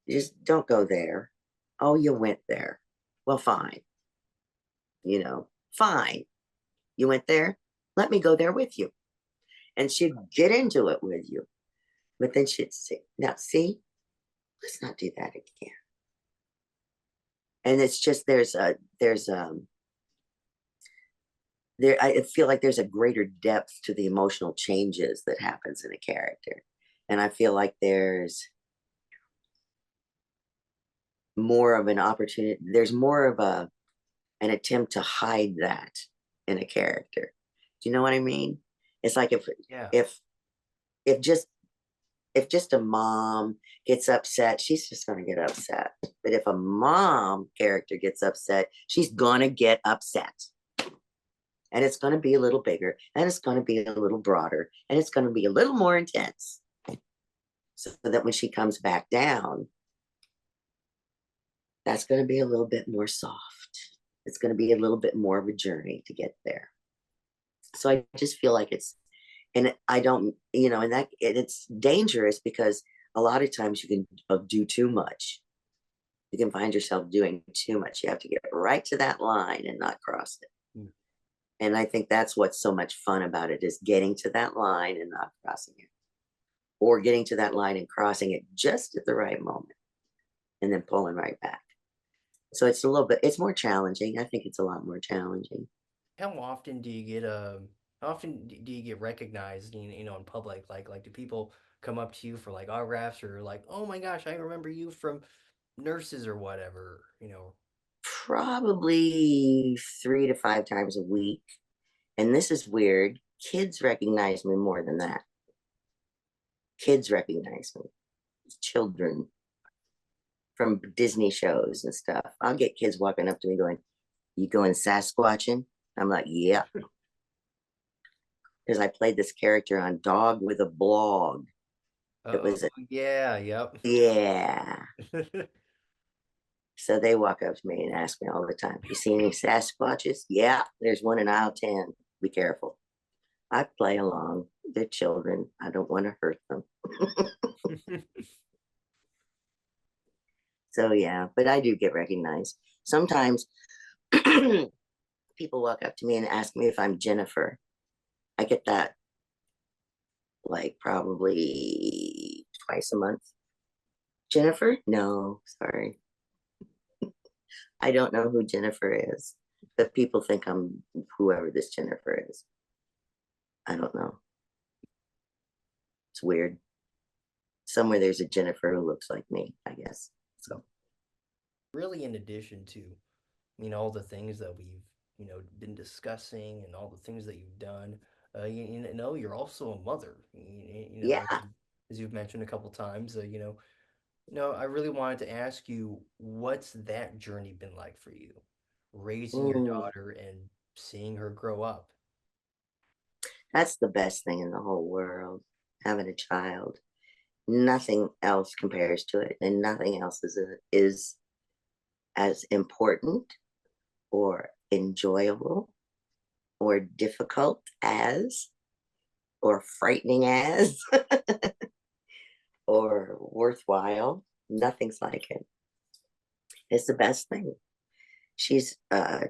Speaker 2: Just don't go there. Oh, you went there. Well, fine. Fine. You went there. Let me go there with you. And she'd get into it with you. But then she'd say, now, see, let's not do that again. And it's just there I feel like there's a greater depth to the emotional changes that happens in a character. And I feel like there's more of an opportunity, there's more of an attempt to hide that in a character. Do you know what I mean? It's like
Speaker 1: Yeah.
Speaker 2: if if just if just a mom gets upset, she's just going to get upset. But if a mom character gets upset, she's going to get upset. And it's going to be a little bigger, and it's going to be a little broader, and it's going to be a little more intense. So that when she comes back down, that's going to be a little bit more soft. It's going to be a little bit more of a journey to get there. So I just feel like it's, and I don't, and it's dangerous because a lot of times you can do too much. You can find yourself doing too much. You have to get right to that line and not cross it.
Speaker 1: Mm.
Speaker 2: And I think that's what's so much fun about it, is getting to that line and not crossing it, or getting to that line and crossing it just at the right moment and then pulling right back. So it's a little bit, it's more challenging. I think it's a lot more challenging.
Speaker 1: How often do you get how often do you get recognized, in public? Like do people come up to you for like autographs or like, oh my gosh, I remember you from Nurses or whatever,
Speaker 2: Probably 3 to 5 times a week. And this is weird. Kids recognize me more than that. Kids recognize me. Children from Disney shows and stuff. I'll get kids walking up to me going, "You going Sasquatching?" I'm like, "Yeah." Because I played this character on Dog with a Blog. It
Speaker 1: Uh-oh,
Speaker 2: was a,
Speaker 1: yeah, yep.
Speaker 2: yeah. So they walk up to me and ask me all the time, "You see any Sasquatches?" "Yeah, there's one in aisle 10. Be careful." I play along. They're children. I don't want to hurt them. So yeah, but I do get recognized. Sometimes people walk up to me and ask me if I'm Jennifer. I get that like probably twice a month. "Jennifer? No, sorry. I don't know who Jennifer is, but people think I'm whoever this Jennifer is. I don't know. It's weird. Somewhere there's a Jennifer who looks like me, I guess. So,
Speaker 1: Really, in addition to, all the things that we've, been discussing and all the things that you've done, you're also a mother,
Speaker 2: yeah.
Speaker 1: as you've mentioned a couple times, no, I really wanted to ask you, what's that journey been like for you? Raising your
Speaker 2: Mm,
Speaker 1: daughter and seeing her grow up.
Speaker 2: that's the best thing in the whole world, having a child. Nothing else compares to it, and nothing else is as important or enjoyable or difficult as or frightening as or worthwhile. Nothing's like it. It's the best thing. She's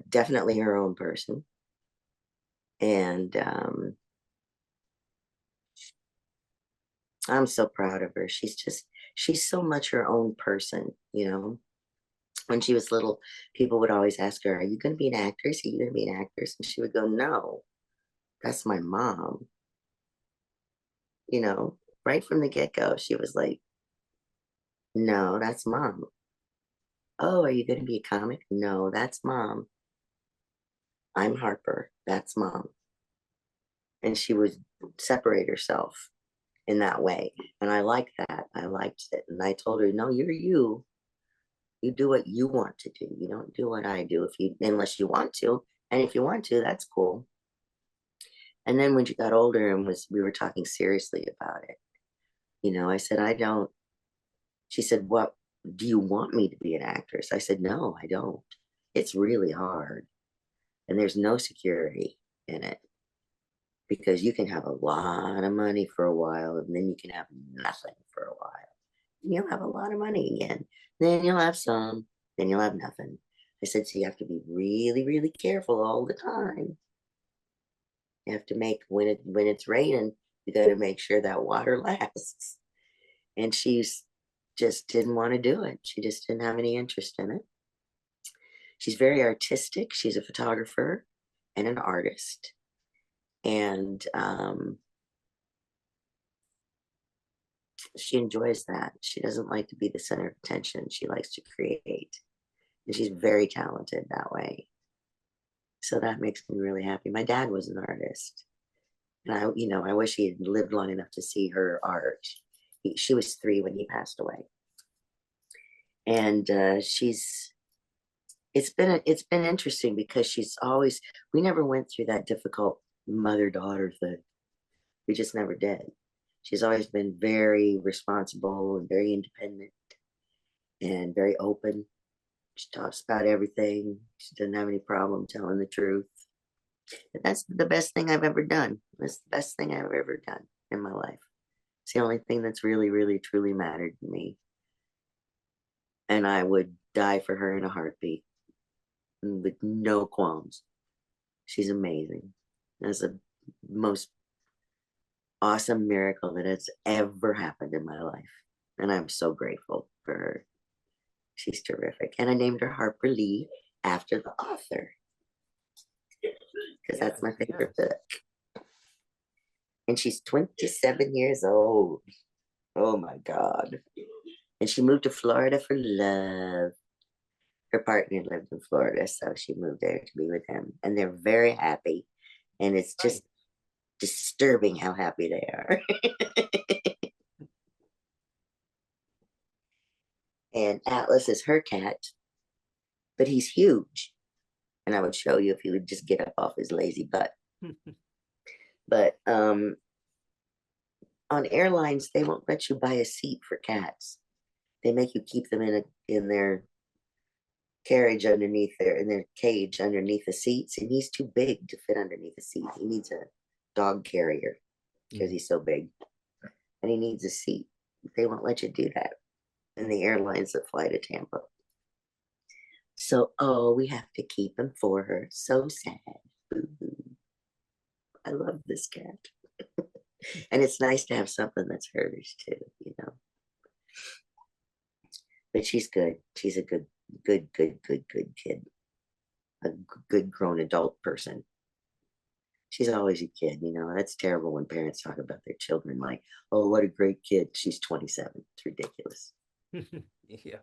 Speaker 2: definitely her own person. And I'm so proud of her. She's so much her own person. When she was little, people would always ask her, "Are you going to be an actress? Are you going to be an actress?" And she would go, "No, that's my mom." You know, right from the get go, she was like, "No, that's mom." "Oh, are you going to be a comic?" "No, that's mom. I'm Harper. That's mom." And she would separate herself in that way. And I liked that. I liked it. And I told her, "No, you're you. You do what you want to do. You don't do what I do unless you want to. And if you want to, that's cool." And then when she got older and we were talking seriously about it, I said, "I don't." She said, "What do you want me to be an actress?" I said, "No, I don't. It's really hard. And there's no security in it, because you can have a lot of money for a while and then you can have nothing for a while. You'll have a lot of money again. Then you'll have some, then you'll have nothing." I said, "So you have to be really, really careful all the time. You have to make when it's raining, you got to make sure that water lasts." And just didn't want to do it. She just didn't have any interest in it. She's very artistic. She's a photographer and an artist. And she enjoys that. She doesn't like to be the center of attention. She likes to create. And she's very talented that way. So that makes me really happy. My dad was an artist. And I wish he had lived long enough to see her art. She was 3 when he passed away. And it's been interesting because we never went through that difficult mother-daughter thing. We just never did. She's always been very responsible and very independent and very open. She talks about everything. She doesn't have any problem telling the truth. And that's the best thing I've ever done. That's the best thing I've ever done in my life. It's the only thing that's really, really, truly mattered to me. And I would die for her in a heartbeat with no qualms. She's amazing. That's the most awesome miracle that has ever happened in my life. And I'm so grateful for her. She's terrific. And I named her Harper Lee after the author because that's my favorite book. And she's 27 years old. Oh my God. And she moved to Florida for love. Her partner lived in Florida, so she moved there to be with him. And they're very happy. And it's just disturbing how happy they are. And Atlas is her cat, but he's huge. And I would show you if he would just get up off his lazy butt. But on airlines, they won't let you buy a seat for cats. They make you keep them in their carriage in their cage underneath the seats, and he's too big to fit underneath the seat. He needs a dog carrier because he's so big, and he needs a seat. They won't let you do that in the airlines that fly to Tampa. So, we have to keep him for her. So sad. Boo-hoo. I love this cat. And it's nice to have something that's hers too, But she's good. She's a good kid. A good grown adult person. She's always a kid, That's terrible when parents talk about their children like, oh, what a great kid. She's 27. It's ridiculous.
Speaker 1: Yeah.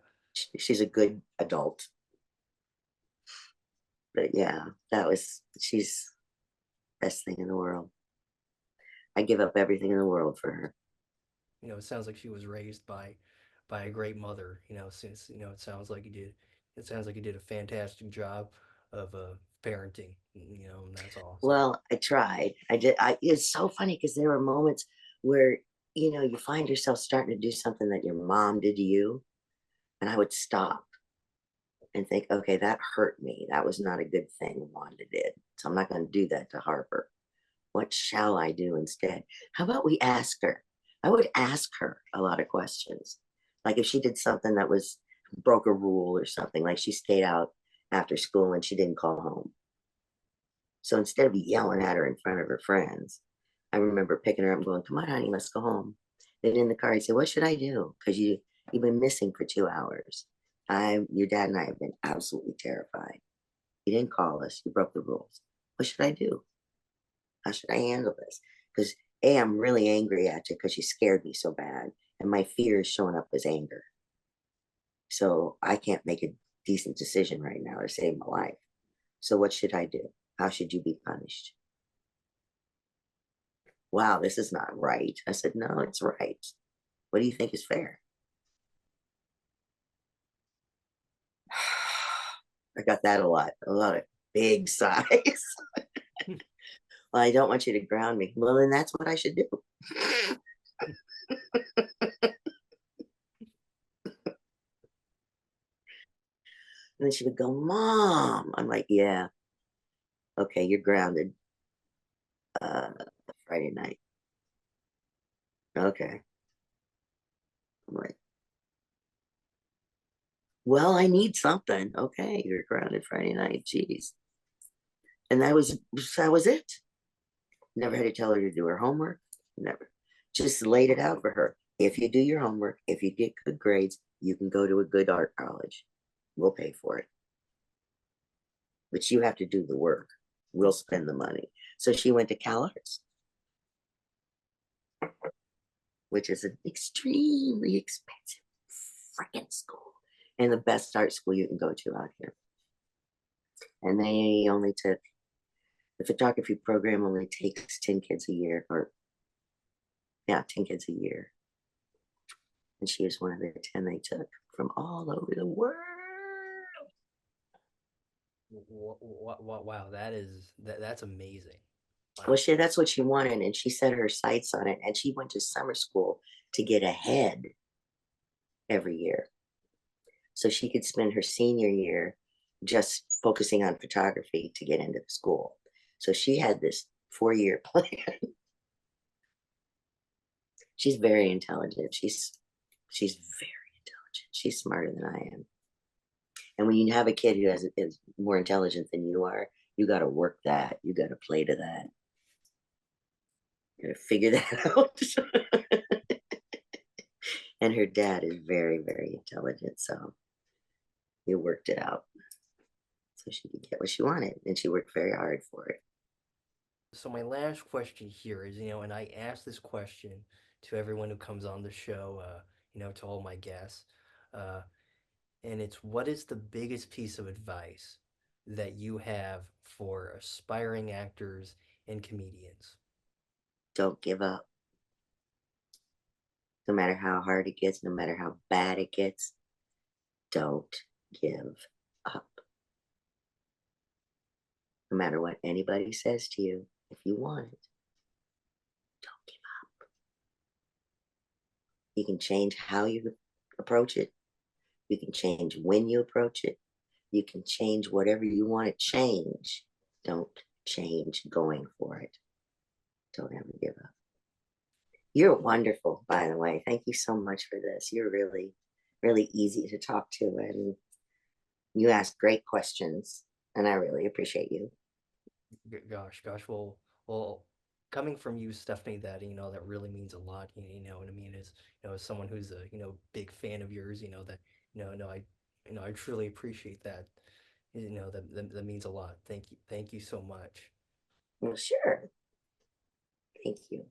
Speaker 2: She's a good adult. But yeah, she's best thing in the world. I give up everything in the world for her.
Speaker 1: It sounds like she was raised by a great mother. Since it sounds like you did. It sounds like you did a fantastic job of parenting. And that's all. So.
Speaker 2: Well, I tried. I did. It's so funny because there were moments where you find yourself starting to do something that your mom did to you, and I would stop and think, okay, that hurt me. That was not a good thing Wanda did. So I'm not going to do that to Harper. What shall I do instead? How about we ask her? I would ask her a lot of questions. Like if she did something that broke a rule or something, like she stayed out after school and she didn't call home. So instead of yelling at her in front of her friends, I remember picking her up and going, come on, honey, let's go home. Then in the car, I'd say, what should I do? Because you've been missing for 2 hours. Your dad and I have been absolutely terrified. You didn't call us. You broke the rules. What should I do? How should I handle this? Because I'm really angry at you because you scared me so bad. And my fear is showing up as anger. So I can't make a decent decision right now to save my life. So what should I do? How should you be punished? Wow, this is not right. I said, no, it's right. What do you think is fair? I got that a lot of big sighs. Well, I don't want you to ground me. Well, then that's what I should do. And then she would go, Mom. I'm like, yeah. Okay, you're grounded. Friday night. Okay. I'm like, well, I need something. Okay, you're grounded Friday night. Jeez. And that was it. Never had to tell her to do her homework. Never. Just laid it out for her. If you do your homework, if you get good grades, you can go to a good art college. We'll pay for it. But you have to do the work. We'll spend the money. So she went to Cal Arts, which is an extremely expensive freaking school and the best art school you can go to out here. And they only took the photography program only takes 10 kids a year, or yeah, 10 kids a year. And she was one of the 10 they took from all over the world.
Speaker 1: Wow, that's amazing.
Speaker 2: Well,
Speaker 1: Wow.
Speaker 2: that's what she wanted. And she set her sights on it. And she went to summer school to get ahead every year. So she could spend her senior year just focusing on photography to get into the school. So she had this 4-year plan. She's very intelligent. She's very intelligent. She's smarter than I am. And when you have a kid who is more intelligent than you are, you got to work that. You got to play to that. You got to figure that out. And her dad is very, very intelligent. So we worked it out so she could get what she wanted. And she worked very hard for it.
Speaker 1: So my last question here is, and I ask this question to everyone who comes on the show, to all my guests, uh, and it's what is the biggest piece of advice that you have for aspiring actors and comedians?
Speaker 2: Don't give up. No matter how hard it gets, no matter how bad it gets, don't give up. No matter what anybody says to you, if you want it, don't give up. You can change how you approach it. You can change when you approach it. You can change whatever you want to change. Don't change going for it. Don't ever give up. You're wonderful, by the way. Thank you so much for this. You're really, really easy to talk to, and you ask great questions, and I really appreciate you.
Speaker 1: Gosh. Well, coming from you, Stephanie, that really means a lot. What I mean is, as someone who's a big fan of yours, that no, I truly appreciate that. That means a lot. Thank you so much.
Speaker 2: Well, sure. Thank you.